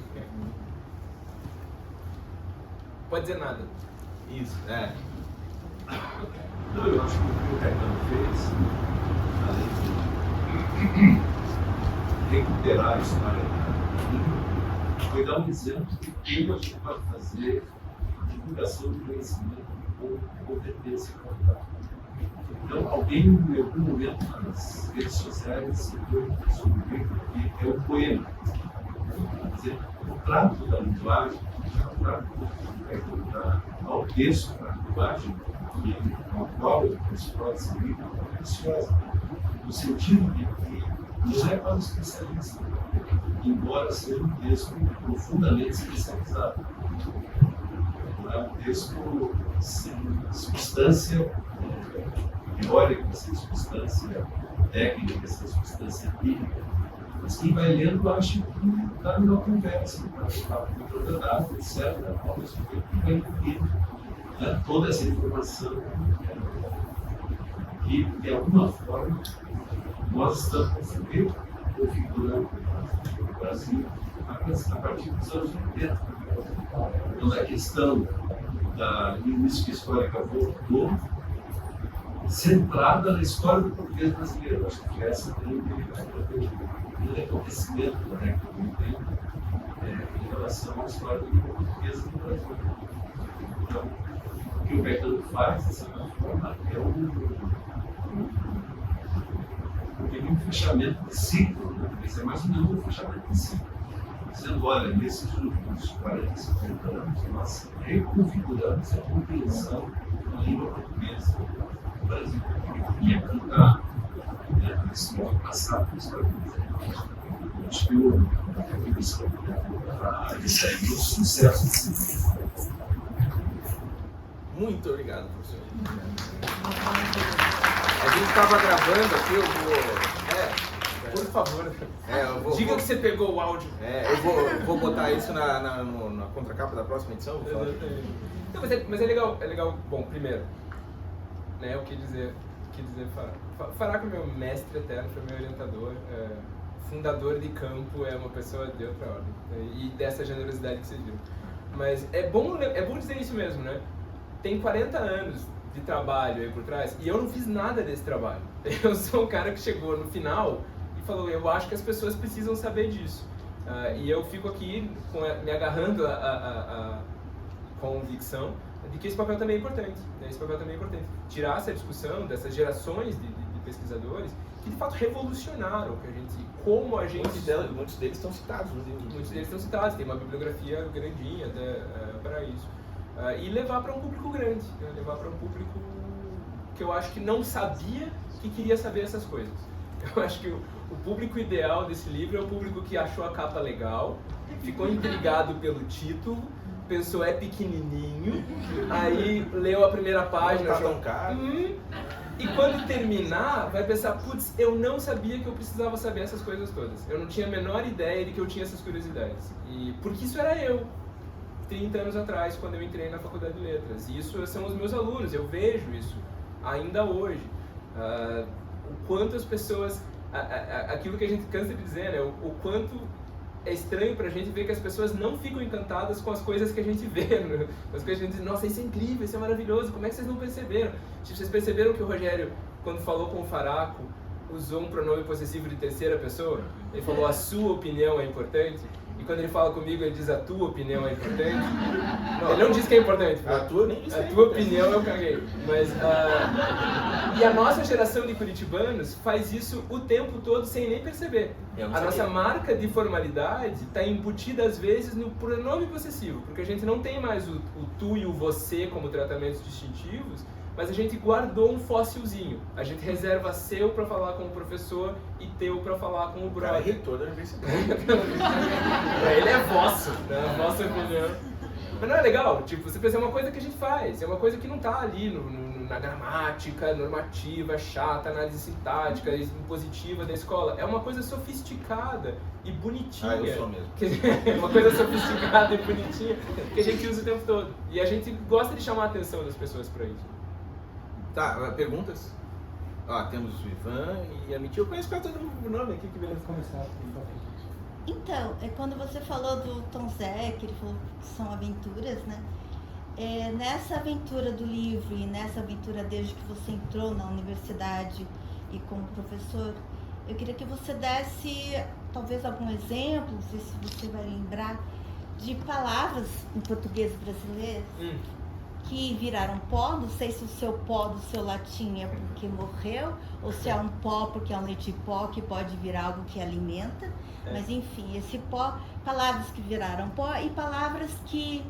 Pode dizer nada. Isso, Não, eu acho que o que o Caetano fez, além de recuperar a história foi dar um exemplo de como a gente pode fazer a divulgação do conhecimento com competência e qualidade. Então, alguém em algum momento nas redes sociais se foi sobre que é um poema. Quer dizer, o trato da linguagem, o trato ao texto, da linguagem, ao qual se pode seguir, é preciosa. No sentido de que não é para o especialista, embora seja um texto profundamente especializado. Não é um texto sem substância teórica, sem substância técnica, sem substância empírica. Mas quem vai lendo acha que está numa conversa, está com propriedade, etc. Ao mesmo tempo que vai entender toda essa informação que, de alguma forma, nós estamos configurando o Brasil a partir dos anos 80. Então, a questão da linguística histórica voltou centrada na história do português brasileiro. Acho que essa tem um reconhecimento da década de 80 em relação à história do português no Brasil. Então, o que o Caetano faz, de certa forma, é um fechamento de ciclo, né? Esse é mais ou menos um fechamento de ciclo. Dizendo, olha, nesses últimos 40, 50 anos, nós reconfiguramos a compreensão da língua portuguesa no Brasil. E é cantar esse novo passado da história do Brasil. Acho que a contribuição para esse aí do sucesso desse livro. Muito obrigado, professor. A gente estava gravando aqui, eu vou... Por favor. Diga que você pegou o áudio. Eu vou botar isso na contracapa da próxima edição. Não, mas é legal. Bom, primeiro, né, o que dizer Faraco. Faraco é meu mestre eterno, foi meu orientador, fundador de campo, é uma pessoa de outra ordem, e dessa generosidade que vocês viram. Mas é bom dizer isso mesmo, né? Tem 40 anos de trabalho aí por trás e eu não fiz nada desse trabalho. Eu sou um cara que chegou no final e falou, eu acho que as pessoas precisam saber disso. E eu fico aqui me agarrando a convicção de que esse papel também é importante. Né? Esse papel também é importante. Tirar essa discussão dessas gerações de pesquisadores que de fato revolucionaram como a gente... Muitos deles estão citados nos livros. Muitos deles estão citados, tem uma bibliografia grandinha até para isso. E levar para um público grande, né? Levar para um público que eu acho que não sabia que queria saber essas coisas. Eu acho que o público ideal desse livro é o público que achou a capa legal, ficou intrigado pelo título, pensou é pequenininho, aí leu a primeira página, Não tá tão caro. E quando terminar, vai pensar, putz, eu não sabia que eu precisava saber essas coisas todas. Eu não tinha a menor ideia de que eu tinha essas curiosidades. Porque isso era eu, 30 anos atrás, quando eu entrei na Faculdade de Letras. E isso são os meus alunos, eu vejo isso ainda hoje. O quanto as pessoas... aquilo que a gente cansa de dizer, né? O quanto é estranho pra gente ver que as pessoas não ficam encantadas com as coisas que a gente vê, né? As coisas que a gente diz, nossa, isso é incrível, isso é maravilhoso, como é que vocês não perceberam? Tipo, vocês perceberam que o Rogério, quando falou com o Faraco, usou um pronome possessivo de terceira pessoa? Ele falou, a sua opinião é importante? E quando ele fala comigo, ele diz, a tua opinião é importante? Não, ele não diz que é importante. A tua nem disse. A tua opinião eu caguei. Mas, e a nossa geração de curitibanos faz isso o tempo todo sem nem perceber. A nossa marca de formalidade está embutida às vezes no pronome possessivo, porque a gente não tem mais o tu e o você como tratamentos distintivos, mas a gente guardou um fóssilzinho. A gente reserva seu para falar com o professor e teu para falar com o brother. Cara, reitor da universidade. Pra ele é vosso, né? A vossa opinião. Mas não é legal? Tipo, você pensa, é uma coisa que a gente faz, é uma coisa que não tá ali na gramática, normativa, chata, análise sintática, impositiva da escola. É uma coisa sofisticada e bonitinha. Ah, eu sou mesmo. É uma coisa sofisticada e bonitinha que a gente usa o tempo todo. E a gente gosta de chamar a atenção das pessoas pra isso. Tá, perguntas? Temos o Ivan e a Mitia. Eu conheço quase todo mundo o nome aqui, que beleza. Começar. Então, quando você falou do Tom Zé, que ele falou que são aventuras, né? Nessa aventura do livro e nessa aventura desde que você entrou na universidade e como professor, eu queria que você desse talvez algum exemplo, não sei se você vai lembrar, de palavras em português brasileiro que viraram pó. Não sei se o seu pó do seu latim é porque morreu, ou se é um pó porque é um leite de pó que pode virar algo que alimenta. Mas enfim, esse pó, palavras que viraram pó e palavras que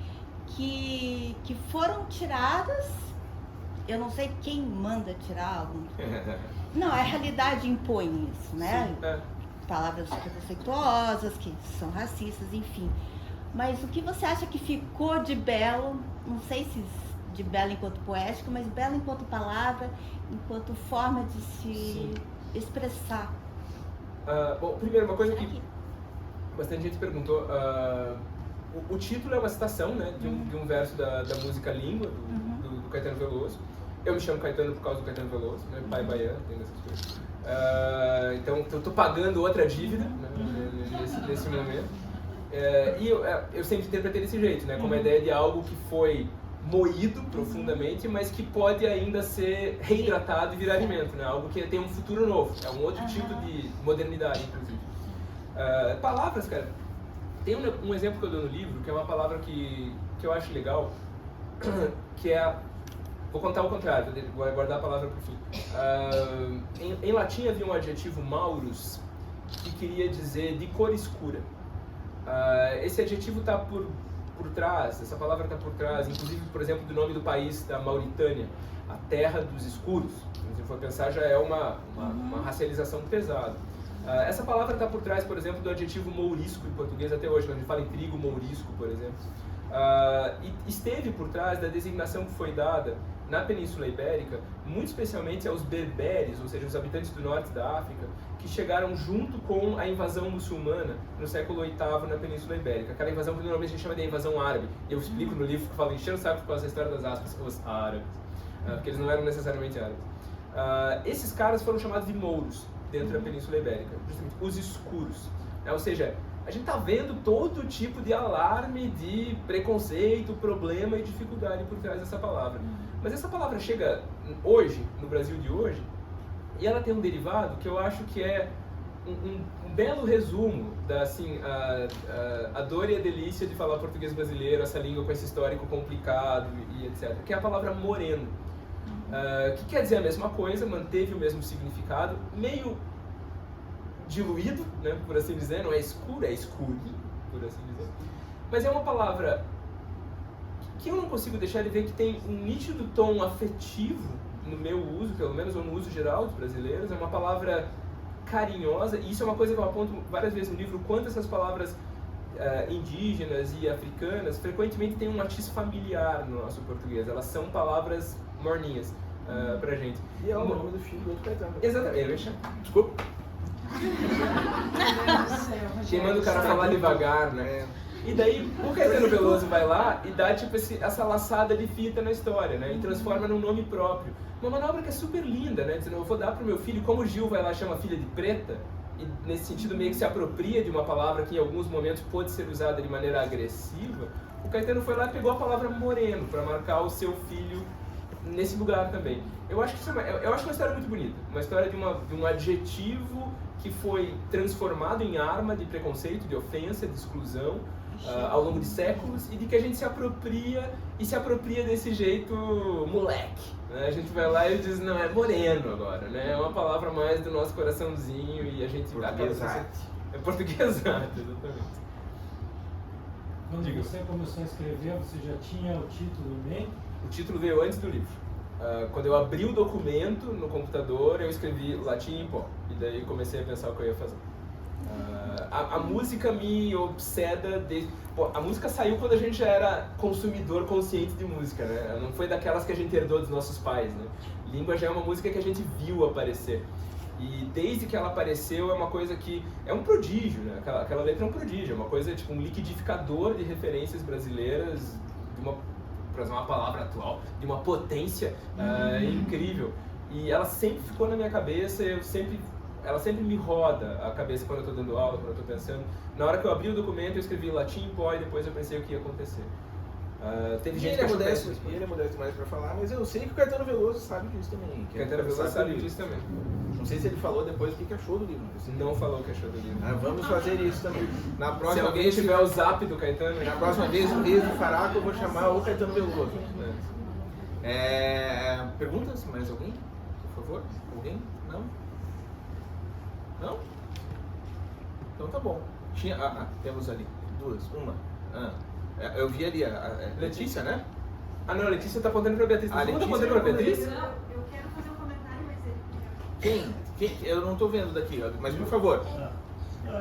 foram tiradas. Eu não sei quem manda tirar algo. Não, a realidade impõe isso, né? Sim, Palavras preconceituosas, que são racistas, enfim. Mas o que você acha que ficou de belo, não sei se de belo enquanto poético, mas belo enquanto palavra, enquanto forma de se expressar? Bom, primeiro, uma coisa que bastante gente perguntou, o título é uma citação, né, de um verso da música Língua, do Caetano Veloso. Eu me chamo Caetano por causa do Caetano Veloso, né, pai baiano, tem essas coisas. Então, eu tô pagando outra dívida, né, nesse momento. E eu sempre interpretei desse jeito, né, como a ideia de algo que foi moído profundamente, mas que pode ainda ser reidratado e virar alimento, né? Algo que tem um futuro novo, é um outro tipo de modernidade, inclusive. Palavras, cara, tem um exemplo que eu dou no livro, que é uma palavra que eu acho legal, que é, vou contar o contrário, vou guardar a palavra para o fim. Em latim havia um adjetivo maurus, que queria dizer de cor escura. Esse adjetivo está por trás, essa palavra está por trás, inclusive, por exemplo, do nome do país, da Mauritânia, a terra dos escuros. Se for pensar, já é uma racialização pesada. Essa palavra está por trás, por exemplo, do adjetivo mourisco em português até hoje, quando a gente fala em trigo mourisco, por exemplo. E esteve por trás da designação que foi dada na Península Ibérica, muito especialmente aos berberes, ou seja, os habitantes do norte da África, que chegaram junto com a invasão muçulmana no século VIII na Península Ibérica. Aquela invasão que normalmente a gente chama de invasão árabe. Eu explico no livro que eu falo enchendo o saco por causa da história das aspas, os árabes, porque eles não eram necessariamente árabes. Esses caras foram chamados de mouros dentro da Península Ibérica, justamente os escuros. Ou seja, a gente está vendo todo tipo de alarme de preconceito, problema e dificuldade por trás dessa palavra. Mas essa palavra chega hoje, no Brasil de hoje, e ela tem um derivado que eu acho que é um belo resumo da, assim, a dor e a delícia de falar português brasileiro, essa língua com esse histórico complicado e etc., que é a palavra moreno. Que quer dizer a mesma coisa, manteve o mesmo significado, meio diluído, né, por assim dizer, não é escuro, é escurinho, por assim dizer. Mas é uma palavra que eu não consigo deixar de ver que tem um nítido tom afetivo no meu uso, pelo menos, ou no uso geral dos brasileiros. É uma palavra carinhosa, e isso é uma coisa que eu aponto várias vezes no livro, quanto essas palavras indígenas e africanas frequentemente têm um matiz familiar no nosso português. Elas são palavras morninhas pra gente. E é o nome do filho do outro Caetano. Exatamente. Desculpa. Quem manda o cara falar devagar, né? E daí o Caetano Veloso vai lá e dá tipo essa laçada de fita na história, né? E transforma num nome próprio. Uma manobra que é super linda, né? Dizendo, eu vou dar pro meu filho, como o Gil vai lá e chama a filha de preta, e nesse sentido meio que se apropria de uma palavra que em alguns momentos pode ser usada de maneira agressiva, o Caetano foi lá e pegou a palavra moreno para marcar o seu filho nesse lugar também. Eu acho que isso eu acho uma história muito bonita, uma história de um adjetivo que foi transformado em arma de preconceito, de ofensa, de exclusão ao longo de séculos, e de que a gente se apropria desse jeito moleque. Né? A gente vai lá e diz, não, é moreno agora, né? É uma palavra mais do nosso coraçãozinho e a gente... É portuguesado, exatamente. Quando você começou a escrever, você já tinha o título em mente? O título veio antes do livro. Quando eu abri o documento no computador, eu escrevi latim em pó. E daí comecei a pensar o que eu ia fazer. A música me obseda desde... Pô, a música saiu quando a gente já era consumidor consciente de música, né? Não foi daquelas que a gente herdou dos nossos pais, né? Língua já é uma música que a gente viu aparecer. E desde que ela apareceu é uma coisa que... É um prodígio, né? Aquela letra é um prodígio, é uma coisa tipo um liquidificador de referências brasileiras, para usar uma palavra atual, de uma potência incrível. E ela sempre ficou na minha cabeça, ela sempre me roda a cabeça quando eu estou dando aula, quando eu estou pensando. Na hora que eu abri o documento, eu escrevi latim em pó e depois eu pensei o que ia acontecer. Teve gente ele é modesto mais para falar, mas eu sei que o Caetano Veloso sabe disso também. O Caetano Veloso sabe disso também. Não sei se ele falou depois o que achou do livro. Não falou o que achou do livro. Vamos fazer isso também. Na próxima se alguém tiver o zap do Caetano... Na próxima vez, no mês do Faraco, eu vou chamar o Caetano Veloso. Perguntas? Mais alguém? Por favor? Alguém? Não? Não? Então tá bom. Temos ali duas. Uma. Eu vi ali a Letícia, né? Não, a Letícia tá apontando pra Beatriz. A Letícia tá apontando pra Beatriz? Não, eu quero fazer um comentário, mas ele... Quem? Eu não tô vendo daqui, mas por favor. Eu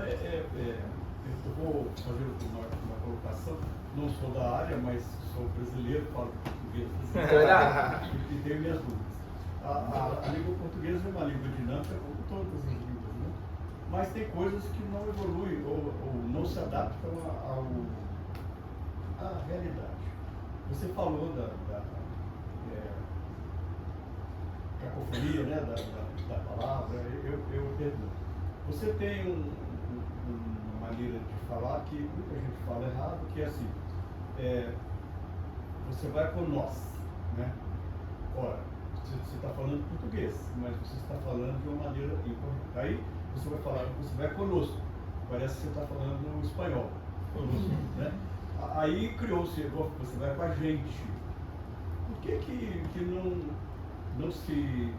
vou fazer uma colocação. Não sou da área, mas sou brasileiro, falo português. E tenho minhas dúvidas. A língua portuguesa é uma língua dinâmica, como todas as línguas, né? Mas tem coisas que não evoluem ou não se adaptam à realidade. Você falou da cacofonia, né? da palavra, eu pergunto. Você tem uma maneira de falar que muita gente fala errado, que é assim, você vai com nós, né? Ora, você está falando português, mas você está falando de uma maneira incorreta. Aí você vai falar, você vai conosco, parece que você está falando espanhol, conosco, né? Aí criou-se, você vai com a gente. Por que não se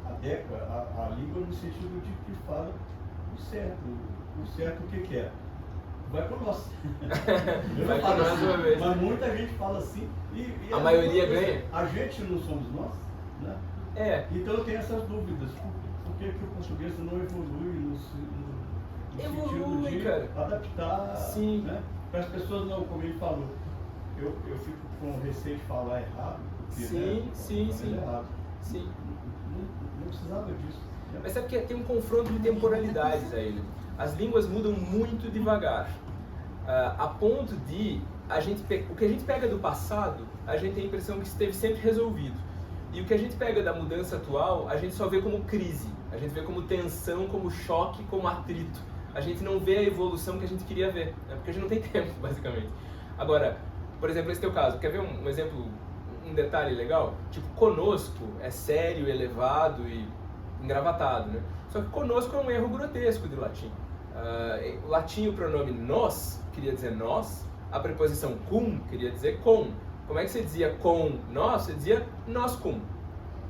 adequa à língua no sentido de que fala o certo? O certo o que é? Vai com nós. Vai com nós uma vez. Mas muita gente fala assim e a maioria ganha. A gente não somos nós, né? Então eu tenho essas dúvidas. Por que o português não evolui no sentido de cara. adaptar, sim, né? Para as pessoas não, como ele falou, eu fico com receio de falar errado, porque sim. Errado. Sim. Não precisava disso. Né? Mas sabe que tem um confronto de temporalidades aí. As línguas mudam muito devagar, a ponto de o que a gente pega do passado, a gente tem a impressão que esteve sempre resolvido. E o que a gente pega da mudança atual, a gente só vê como crise, a gente vê como tensão, como choque, como atrito. A gente não vê a evolução que a gente queria ver, né? Porque a gente não tem tempo, basicamente. Agora, por exemplo, esse teu caso, quer ver um exemplo, um detalhe legal? Tipo, conosco é sério, elevado e engravatado, né? Só que conosco é um erro grotesco de latim. O latim, o pronome nós, queria dizer nós, a preposição cum queria dizer com. Como é que você dizia com nós? Você dizia nós cum.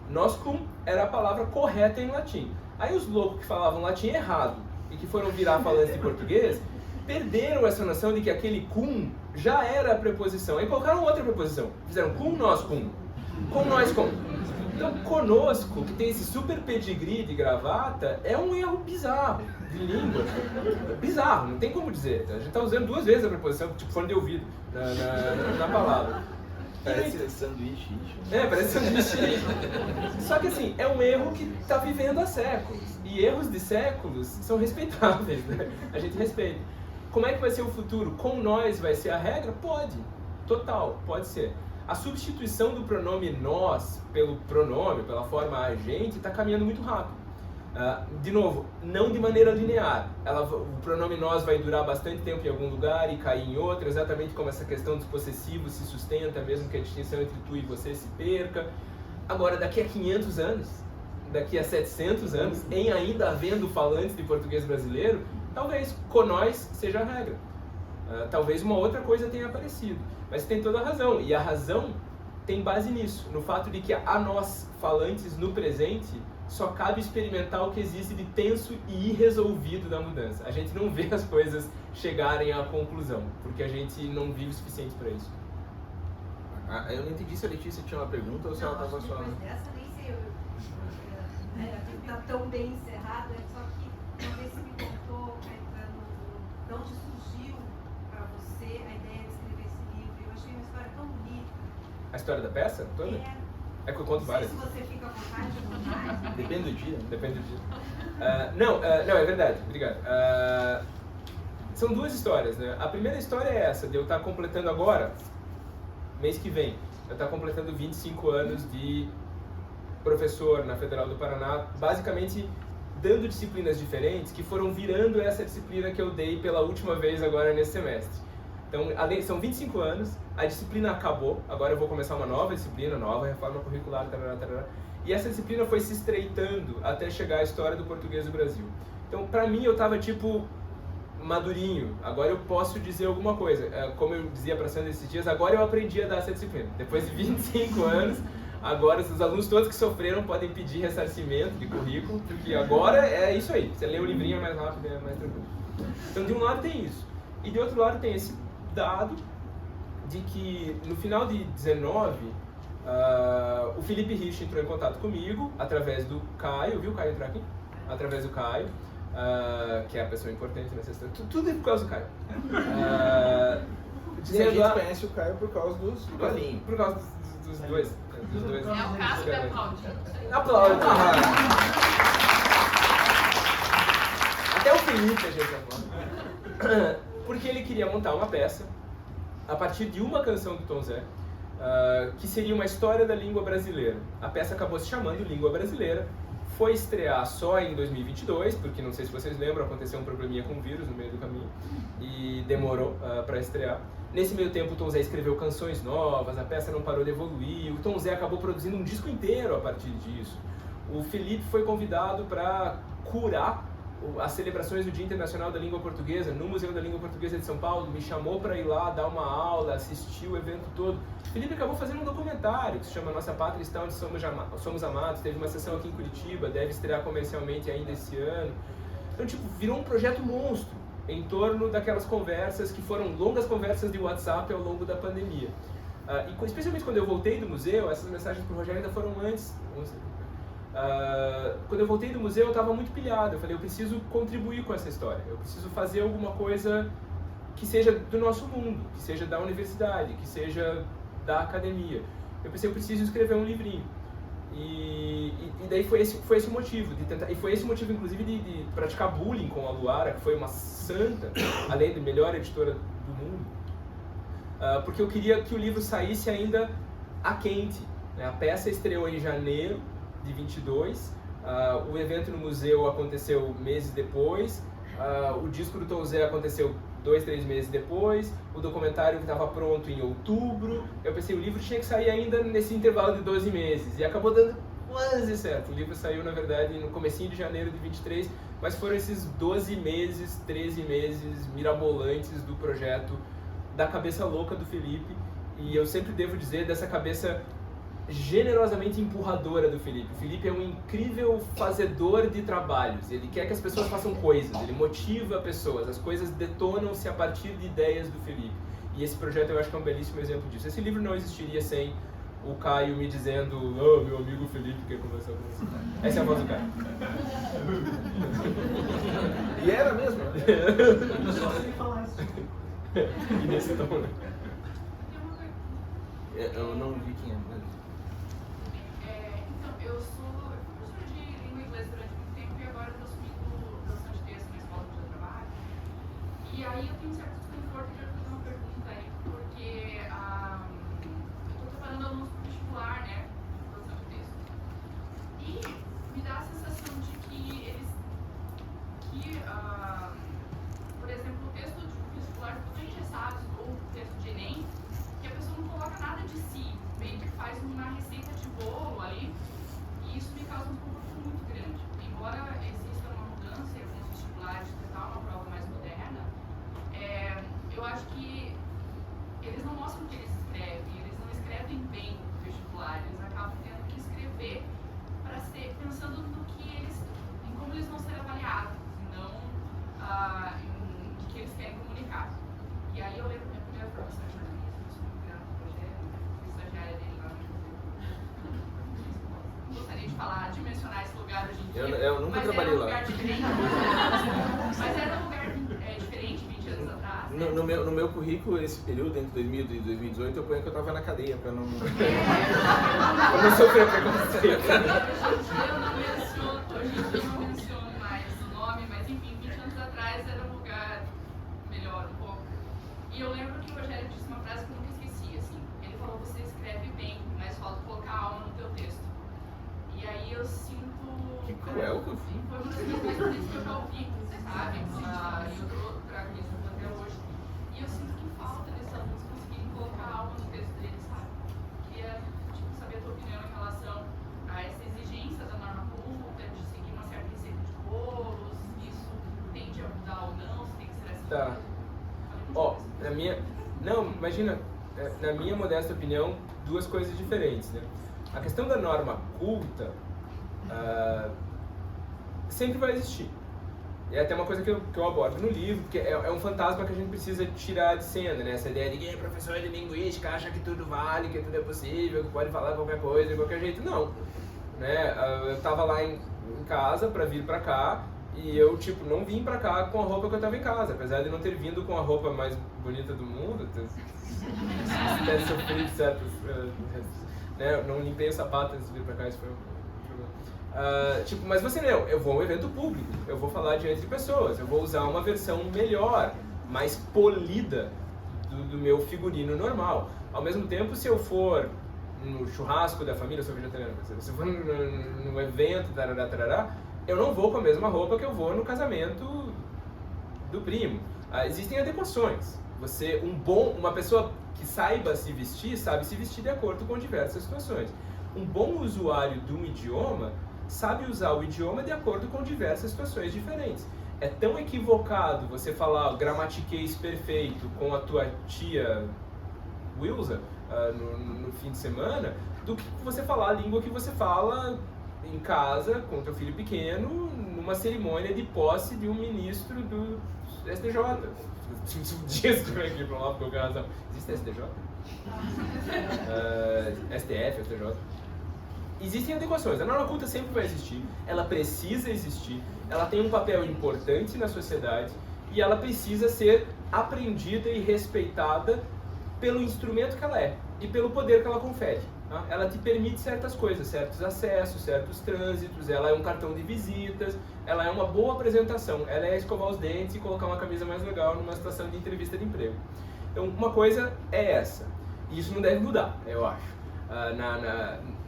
Nós cum era a palavra correta em latim. Aí os loucos que falavam latim errado e que foram virar falantes de português, perderam essa noção de que aquele cum já era a preposição. Aí colocaram outra preposição. Fizeram cum nós cum. Com nós com. Então, conosco, que tem esse super pedigree de gravata, é um erro bizarro de língua. Bizarro, não tem como dizer. A gente está usando 2 vezes a preposição, tipo fone de ouvido, na palavra. Parece sanduíche. Parece sanduíche. Só que assim, é um erro que está vivendo há séculos. E erros de séculos são respeitáveis, né? A gente respeita. Como é que vai ser o futuro? Com nós vai ser a regra? Pode. Total, pode ser. A substituição do pronome nós pelo pronome, pela forma a gente, está caminhando muito rápido. De novo, não de maneira linear. O pronome nós vai durar bastante tempo em algum lugar e cair em outro, exatamente como essa questão dos possessivos se sustenta, mesmo que a distinção entre tu e você se perca. Agora, daqui a 500 anos, daqui a 700 anos, em ainda havendo falantes de português brasileiro, talvez conós seja a regra. Talvez uma outra coisa tenha aparecido. Mas tem toda a razão. E a razão tem base nisso, no fato de que a nós, falantes no presente, só cabe experimentar o que existe de tenso e irresolvido da mudança. A gente não vê as coisas chegarem à conclusão, porque a gente não vive o suficiente para isso. Eu não entendi se a Letícia tinha uma pergunta ou se ela estava só... Depois dessa, nem sei. Está tão bem encerrado, só que uma vez você me contou, Caetano, de onde surgiu para você a ideia de escrever esse livro. Eu achei uma história tão bonita. A história da peça toda? É que eu conto várias. Não sei se você fica à vontade de contar. Depende do dia. Depende do dia. Não, é verdade. Obrigado. São 2 histórias, né? A primeira história é essa, de eu estar completando agora, mês que vem, eu estar completando 25 anos de professor na Federal do Paraná, basicamente dando disciplinas diferentes que foram virando essa disciplina que eu dei pela última vez agora nesse semestre. Então, são 25 anos, a disciplina acabou, agora eu vou começar uma nova disciplina, nova reforma curricular, tarará, tarará, e essa disciplina foi se estreitando até chegar à história do português do Brasil. Então, pra mim, eu tava tipo madurinho, agora eu posso dizer alguma coisa. Como eu dizia pra Sandra esses dias, agora eu aprendi a dar essa disciplina. Depois de 25 anos, agora os alunos todos que sofreram podem pedir ressarcimento de currículo, porque agora é isso aí, você lê o livrinho é mais rápido, é mais tranquilo. Então, de um lado tem isso, e de outro lado tem esse dado de que no final de 19 o Felipe Rich entrou em contato comigo através do Caio, viu o Caio entrar aqui? Através do Caio, que é a pessoa importante nessa história, tudo é por causa do Caio. E a gente conhece o Caio por causa dos galinhos. Por causa dos dois. É o caso do aplaude. Aplaude. Até o Felipe a gente aplaude. Porque ele queria montar uma peça a partir de uma canção do Tom Zé, que seria uma história da língua brasileira. A peça acabou se chamando Língua Brasileira, foi estrear só em 2022, porque não sei se vocês lembram, aconteceu um probleminha com o vírus no meio do caminho e demorou para estrear. Nesse meio tempo o Tom Zé escreveu canções novas, a peça não parou de evoluir, o Tom Zé acabou produzindo um disco inteiro a partir disso. O Felipe foi convidado para curar as celebrações do Dia Internacional da Língua Portuguesa no Museu da Língua Portuguesa de São Paulo, me chamou para ir lá dar uma aula, assistir o evento todo. O Felipe acabou fazendo um documentário que se chama Nossa Pátria Está Onde Somos Amados, teve uma sessão aqui em Curitiba, deve estrear comercialmente ainda esse ano. Então, tipo, virou um projeto monstro em torno daquelas conversas que foram longas conversas de WhatsApp ao longo da pandemia. E especialmente quando eu voltei do museu, essas mensagens para o Rogério ainda foram antes. Quando eu voltei do museu eu estava muito pilhado, eu falei, eu preciso contribuir com essa história, eu preciso fazer alguma coisa que seja do nosso mundo, que seja da universidade, que seja da academia. Eu pensei, eu preciso escrever um livrinho. E daí foi esse o motivo, de tentar, e foi esse o motivo inclusive de praticar bullying com a Luara, que foi uma santa, além de melhor editora do mundo, porque eu queria que o livro saísse ainda a quente, né? A peça estreou em janeiro de 22, o evento no museu aconteceu meses depois, o disco do Tom Zé aconteceu 2, 3 meses depois, o documentário estava pronto em outubro. Eu pensei, o livro tinha que sair ainda nesse intervalo de 12 meses, e acabou dando quase certo. O livro saiu, na verdade, no comecinho de janeiro de 23, mas foram esses 12 meses, 13 meses mirabolantes do projeto, da cabeça louca do Felipe, e eu sempre devo dizer dessa cabeça generosamente empurradora do Felipe. O Felipe é um incrível fazedor de trabalhos, ele quer que as pessoas façam coisas, ele motiva pessoas, as coisas detonam-se a partir de ideias do Felipe. E esse projeto eu acho que é um belíssimo exemplo disso. Esse livro não existiria sem o Caio me dizendo, oh, meu amigo Felipe quer conversar com você. Essa é a voz do Caio. E era mesmo? Eu só sei falar isso. E nesse tom, né? Eu não vi quem é, mas... Então, eu sou professora de língua inglesa durante muito tempo e agora estou assumindo produção de texto na escola onde eu trabalho. E aí eu tenho certo desconforto de fazer uma pergunta aí, porque eu estou preparando alunos para o vestibular, né? Produção de texto. E me dá a sensação de que eles. Por exemplo, o texto de vestibular todos engessados, ou o texto de Enem, que a pessoa não coloca nada de si, meio que faz uma receita de bolo ali, e isso me causa um desconforto muito grande. Embora exista uma mudança em alguns vestibulares de tentar uma prova mais moderna, eu acho que eles não mostram o que eles escrevem, eles não escrevem bem no vestibular, eles acabam tendo que escrever para ser pensando no que eles, em como eles vão ser avaliados, e não em o que eles querem comunicar. E aí eu lembro minha primeira formação de jornalismo, eu sou muito grande no projeto, fui estagiária dele lá no. Não gostaria de falar, de mencionar esse lugar hoje em dia. Eu nunca trabalhei lá. Mas era um lugar diferente. Mas era um lugar diferente 20 anos atrás. Né? No meu currículo, esse período, entre 2000 e 2018, eu ponho que eu estava na cadeia, para não... Eu não sofrer preconceito. Hoje em dia eu não menciono mais o nome, mas enfim, 20 anos atrás era um lugar melhor um pouco. E eu lembro que o Rogério disse uma frase que eu nunca esqueci, assim. Ele falou, você escreve bem, mas falta colocar alma no teu texto. E aí eu sinto... Que cruel que eu fui. Foi uma das minhas coisas que eu já ouvi, sabe? E eu trago isso até hoje. E eu sinto que falta desses alunos conseguirem colocar alma no texto deles, sabe? Queria saber a tua opinião em relação a essa exigência da norma culta, de seguir uma certa receita de bolos, isso tende a mudar ou não, se tem que ser essa Tá. Ó, na minha... Não, imagina, na minha modesta opinião, duas coisas diferentes, né? A questão da norma culta sempre vai existir. E é até uma coisa que eu abordo no livro, porque é um fantasma que a gente precisa tirar de cena, né? Essa ideia de que professor de linguística acha que tudo vale, que tudo é possível, que pode falar qualquer coisa de qualquer jeito. Não. Né? Eu tava lá em casa pra vir pra cá e eu, tipo, não vim pra cá com a roupa que eu tava em casa. Apesar de não ter vindo com a roupa mais bonita do mundo, ter sofrido certas... né? Não limpei o sapato antes de vir pra cá, isso foi um problema. Tipo, mas você não, eu vou a um evento público, eu vou falar diante de pessoas, eu vou usar uma versão melhor, mais polida do meu figurino normal. Ao mesmo tempo, se eu for no churrasco da família, eu sou vegetariano, se eu for no evento, tarará, eu não vou com a mesma roupa que eu vou no casamento do primo. Existem adequações. Uma pessoa que saiba se vestir, sabe se vestir de acordo com diversas situações. Um bom usuário de um idioma sabe usar o idioma de acordo com diversas situações diferentes. É tão equivocado você falar gramatiquês perfeito com a tua tia Wilsa no fim de semana, do que você falar a língua que você fala em casa com o teu filho pequeno numa cerimônia de posse de um ministro do STJ. Dias que vem aqui pra lá, por razão. Existe STJ? STF, STJ. Existem adequações. A norma culta sempre vai existir, ela precisa existir, ela tem um papel importante na sociedade e ela precisa ser aprendida e respeitada pelo instrumento que ela é e pelo poder que ela confere. Tá? Ela te permite certas coisas, certos acessos, certos trânsitos, ela é um cartão de visitas, ela é uma boa apresentação, ela é escovar os dentes e colocar uma camisa mais legal numa situação de entrevista de emprego. Então, uma coisa é essa, e isso não deve mudar, eu acho,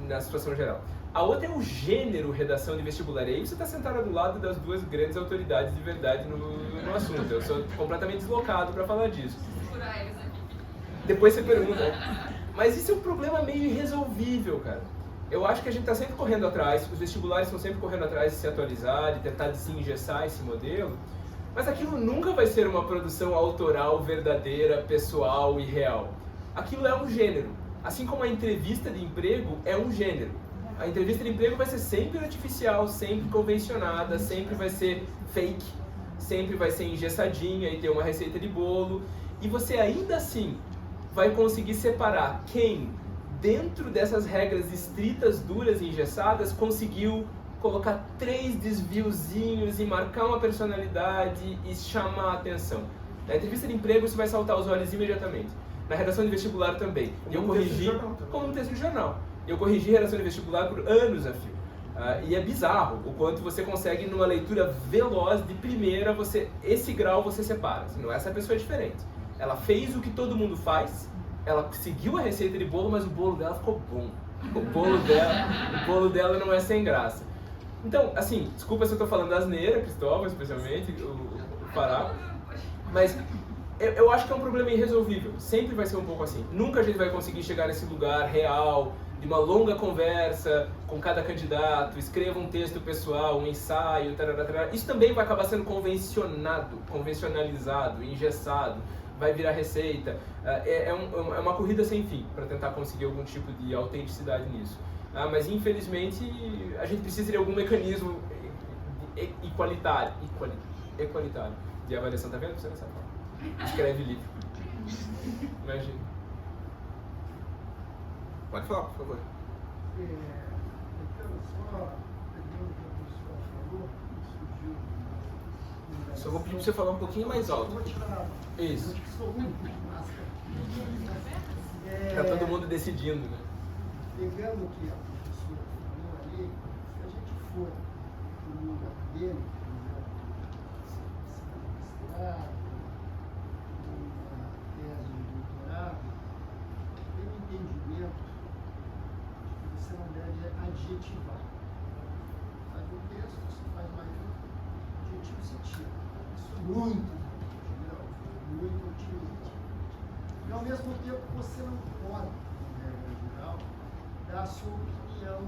na situação geral. A outra é o gênero redação de vestibular. E aí você está sentado do lado das duas grandes autoridades de verdade no assunto. Eu sou completamente deslocado para falar disso. Depois você pergunta, mas isso é um problema meio irresolvível, cara. Eu acho que a gente está sempre correndo atrás, os vestibulares estão sempre correndo atrás de se atualizar, de tentar desengessar esse modelo, mas aquilo nunca vai ser uma produção autoral, verdadeira, pessoal e real. Aquilo é um gênero. Assim como a entrevista de emprego é um gênero. A entrevista de emprego vai ser sempre artificial, sempre convencionada, sempre vai ser fake, sempre vai ser engessadinha e ter uma receita de bolo. E você ainda assim vai conseguir separar quem dentro dessas regras estritas, duras e engessadas, conseguiu colocar 3 desviozinhos e marcar uma personalidade e chamar a atenção. Na entrevista de emprego isso vai saltar aos olhos imediatamente. Na redação de vestibular também. E eu corrigi, como um texto de jornal. Eu corrigi redação de vestibular por anos a fio. E é bizarro o quanto você consegue, numa leitura veloz, de primeira, esse grau você separa. Assim, essa pessoa é diferente. Ela fez o que todo mundo faz, ela seguiu a receita de bolo, mas o bolo dela ficou bom. O bolo dela não é sem graça. Então, assim, desculpa se eu estou falando asneira, Cristóvão, especialmente, o Pará, mas eu acho que é um problema irresolvível. Sempre vai ser um pouco assim. Nunca a gente vai conseguir chegar nesse lugar real, de uma longa conversa com cada candidato, escreva um texto pessoal, um ensaio, tarará, tarará. Isso também vai acabar sendo convencionalizado, engessado, vai virar receita. É uma corrida sem fim para tentar conseguir algum tipo de autenticidade nisso. Mas infelizmente a gente precisa de algum mecanismo equalitário de avaliação. Tá vendo? Você não sabe falar. Escreve livro. Imagina. Pode falar, por favor. Eu quero só, pegando o que a pessoa falou, surgiu. Só vou pedir para você falar um pouquinho mais alto. Vou tirar. Isso. Estou muito máscara. Tá todo mundo decidindo, né? Pegando o que a professora falou ali, se a gente for para o mundo acadêmico, por exemplo, mestrado, uma tese de doutorado, tem um entendimento de que você não deve adjetivar. Faz um texto, você faz mais um adjetivo, você tira. Isso é muito geral, muito otimista. E ao mesmo tempo você não pode, de regra geral, dar a sua opinião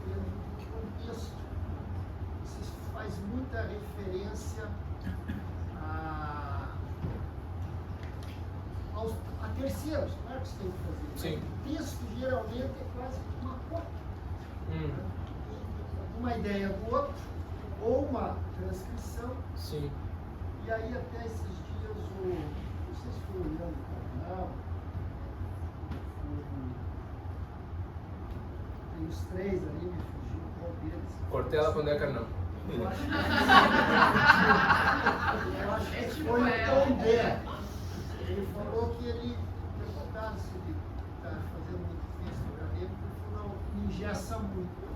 dentro do contexto. Você faz muita referência a terceiros, claro que você tem que fazer. Sim. O texto geralmente é quase uma cópia. Uma ideia do outro, ou uma transcrição. Sim. E aí até esses dias não sei se foi olhando o canal, tem os 3 ali, me fugiu qual deles. Cortella com Decker não. Eu acho que foi o Tom Dé. Ele falou que ele perguntava se ele está fazendo muito texto acadêmico, ele falou, não, engessa muito.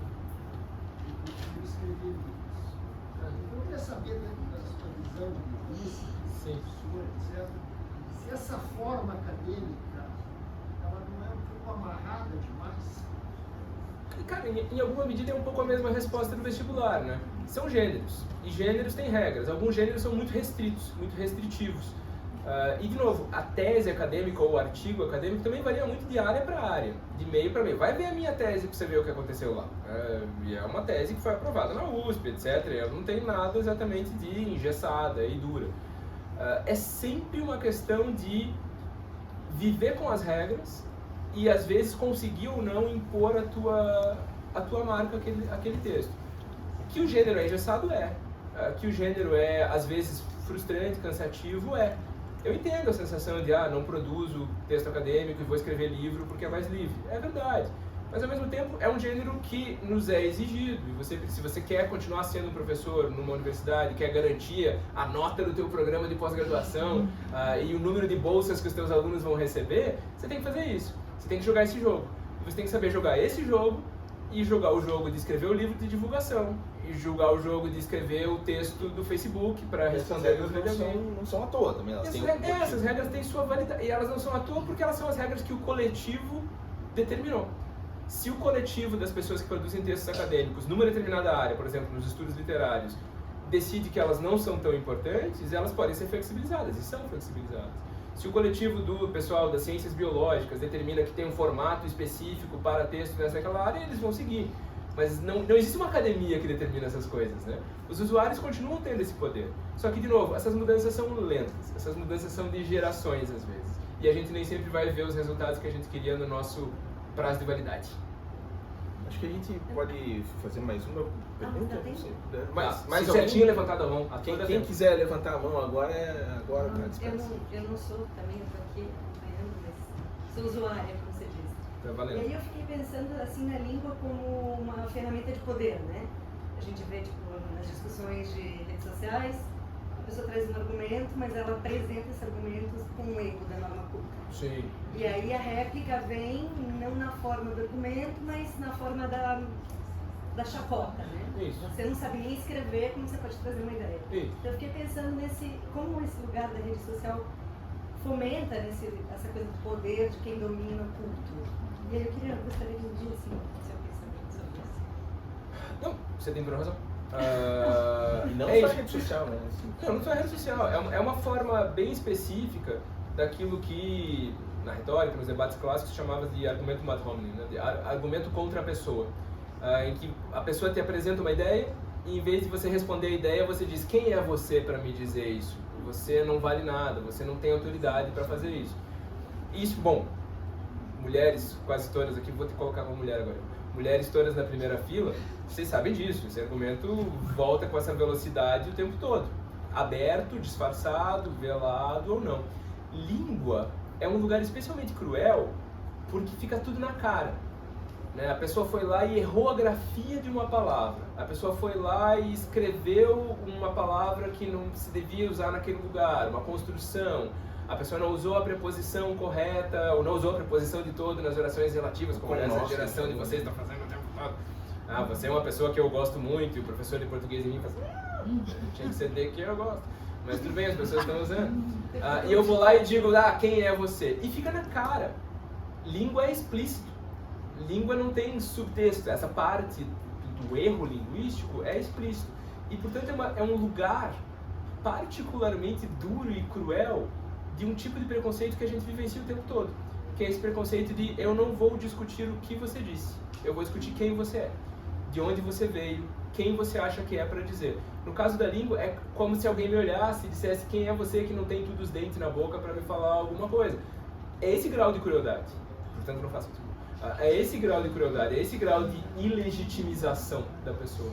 Ele prefere escrever livros. Eu queria saber, dentro da sua visão de linguista, de professor, etc., se essa forma acadêmica, ela não é um pouco amarrada demais? Cara, em alguma medida é um pouco a mesma resposta do vestibular, né? São gêneros, e gêneros têm regras. Alguns gêneros são muito restritos, muito restritivos. E, de novo, a tese acadêmica ou o artigo acadêmico também varia muito de área para área, de meio para meio. Vai ver a minha tese para você ver o que aconteceu lá. E é uma tese que foi aprovada na USP, etc. Ela não tem nada exatamente de engessada e dura. É sempre uma questão de viver com as regras e, às vezes, conseguir ou não impor a tua marca àquele texto. Que o gênero é engessado que o gênero é, às vezes, frustrante, cansativo, Eu entendo a sensação de, não produzo texto acadêmico e vou escrever livro porque é mais livre. É verdade. Mas, ao mesmo tempo, é um gênero que nos é exigido. E se você quer continuar sendo um professor numa universidade, quer garantir a nota do teu programa de pós-graduação e o número de bolsas que os teus alunos vão receber, você tem que fazer isso. Você tem que jogar esse jogo. E você tem que saber jogar esse jogo e jogar o jogo de escrever o livro de divulgação. E jogar o jogo de escrever o texto do Facebook para responder os não são à toa também. Essas regras têm sua validade. E elas não são à toa porque elas são as regras que o coletivo determinou. Se o coletivo das pessoas que produzem textos acadêmicos numa determinada área, por exemplo, nos estudos literários, decide que elas não são tão importantes, elas podem ser flexibilizadas, e são flexibilizadas. Se o coletivo do pessoal das ciências biológicas determina que tem um formato específico para texto naquela área, eles vão seguir. Mas não existe uma academia que determina essas coisas, né? Os usuários continuam tendo esse poder. Só que, de novo, essas mudanças são lentas, essas mudanças são de gerações, às vezes. E a gente nem sempre vai ver os resultados que a gente queria no nosso prazo de validade. Acho que a gente pode fazer mais uma pergunta. Se você tinha levantado a mão, quem quiser levantar a mão agora Eu não sou também, eu estou aqui acompanhando, mas sou usuária, como você disse. tá E valendo. aí eu fiquei pensando assim na língua como uma ferramenta de poder, né? A gente vê tipo nas discussões de redes sociais, a pessoa traz um argumento, mas ela apresenta esse argumento com um erro da norma culta. Sim. E aí a réplica vem não na forma do argumento, mas na forma da chacota, né? Isso. Você não sabe nem escrever, como você pode trazer uma ideia. Isso. Então eu fiquei pensando como esse lugar da rede social fomenta essa coisa do poder de quem domina o culto. E aí eu gostaria de ouvir assim, o seu pensamento sobre isso. Não, você tem toda razão. E não é só isso. rede social, né? Não só rede social. É uma forma bem específica daquilo que, na retórica, nos debates clássicos, chamava de argumento ad hominem, né? De argumento contra a pessoa. Em que a pessoa te apresenta uma ideia e, em vez de você responder a ideia, você diz: quem é você para me dizer isso? Você não vale nada, você não tem autoridade para fazer isso. Isso, bom, mulheres quase todas aqui, vou te colocar uma mulher agora. Mulheres todas na primeira fila, vocês sabem disso, esse argumento volta com essa velocidade o tempo todo. Aberto, disfarçado, velado ou não. Língua é um lugar especialmente cruel porque fica tudo na cara. Né? A pessoa foi lá e errou a grafia de uma palavra. A pessoa foi lá e escreveu uma palavra que não se devia usar naquele lugar, uma construção. A pessoa não usou a preposição correta, ou não usou a preposição de todo nas orações relativas, como essa geração de vocês está fazendo o tempo todo. Ah, você é uma pessoa que eu gosto muito, e o professor de português em mim faz... tinha que ser de que eu gosto. Mas tudo bem, as pessoas estão usando. E eu vou lá e digo: quem é você? E fica na cara. Língua é explícito. Língua não tem subtexto. Essa parte do erro linguístico é explícito. E, portanto, é um lugar particularmente duro e cruel de um tipo de preconceito que a gente vivencia o tempo todo. Que é esse preconceito de: eu não vou discutir o que você disse. Eu vou discutir quem você é. De onde você veio. Quem você acha que é para dizer. No caso da língua, é como se alguém me olhasse e dissesse: quem é você que não tem todos os dentes na boca para me falar alguma coisa. É esse grau de crueldade. Portanto, não faço isso. É esse grau de crueldade, é esse grau de ilegitimização da pessoa.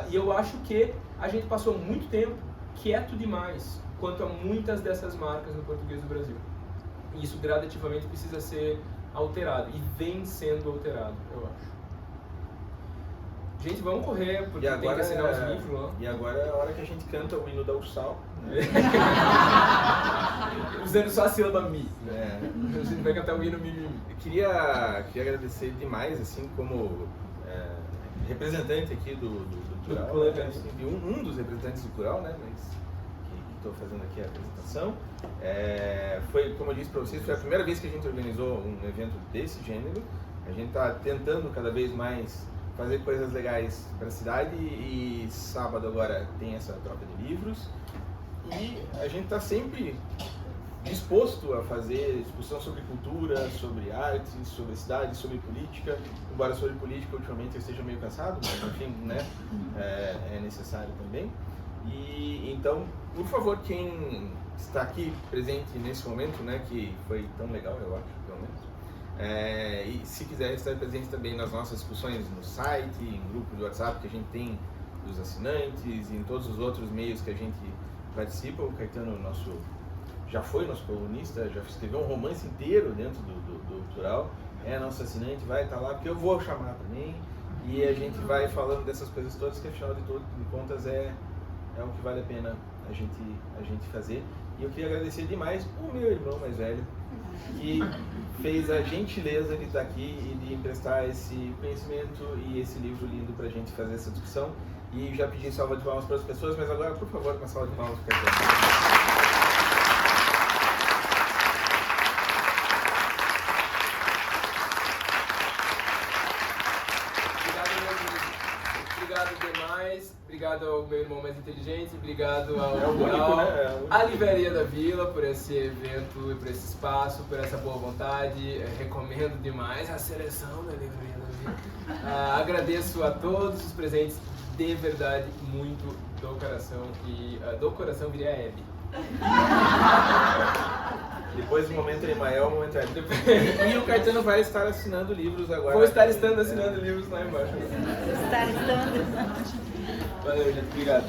E eu acho que a gente passou muito tempo quieto demais quanto a muitas dessas marcas no português do Brasil. E isso gradativamente precisa ser alterado, e vem sendo alterado, eu acho. Gente, vamos correr, porque tem que assinar os livros lá. E agora é a hora que a gente canta o hino da Ursal. Né? Usando só a sílaba mi. A gente vai cantar o hino mi. Eu queria agradecer demais, assim, como representante aqui do Plural. Assim, de um dos representantes do Plural, né? Mas que estou fazendo aqui a apresentação. Foi, como eu disse para vocês, foi a primeira vez que a gente organizou um evento desse gênero. A gente está tentando cada vez mais fazer coisas legais para a cidade, e sábado agora tem essa troca de livros, e a gente está sempre disposto a fazer discussão sobre cultura, sobre arte, sobre cidade, sobre política. Embora sobre política ultimamente eu esteja meio cansado, mas enfim, né, é necessário também. E então, por favor, quem está aqui presente nesse momento, né, que foi tão legal, eu acho, pelo menos, e se quiser estar presente também nas nossas discussões no site, em grupo de WhatsApp que a gente tem dos assinantes, e em todos os outros meios que a gente participa. O Caetano já foi nosso colunista, já escreveu um romance inteiro dentro do Plural, é nosso assinante, vai estar lá, porque eu vou chamar também, e a gente vai falando dessas coisas todas, que afinal de contas é o que vale a pena a gente fazer. E eu queria agradecer demais o meu irmão mais velho, que fez a gentileza de estar aqui e de emprestar esse conhecimento e esse livro lindo para a gente fazer essa discussão. E já pedi salva de palmas para as pessoas, mas agora, por favor, uma salva de palmas para a Obrigado ao meu irmão mais inteligente, obrigado ao Plural, à Livraria da Vila por esse evento e por esse espaço, por essa boa vontade. Recomendo demais a seleção da Livraria da Vila. Agradeço a todos os presentes, de verdade, muito do coração, e do coração viria a Hebe. Depois do momento Emael, o momento Hebe. E o Caetano vai estar assinando livros agora. Vou estar assinando livros lá embaixo. Estar estando. Valeu, gente. Obrigado.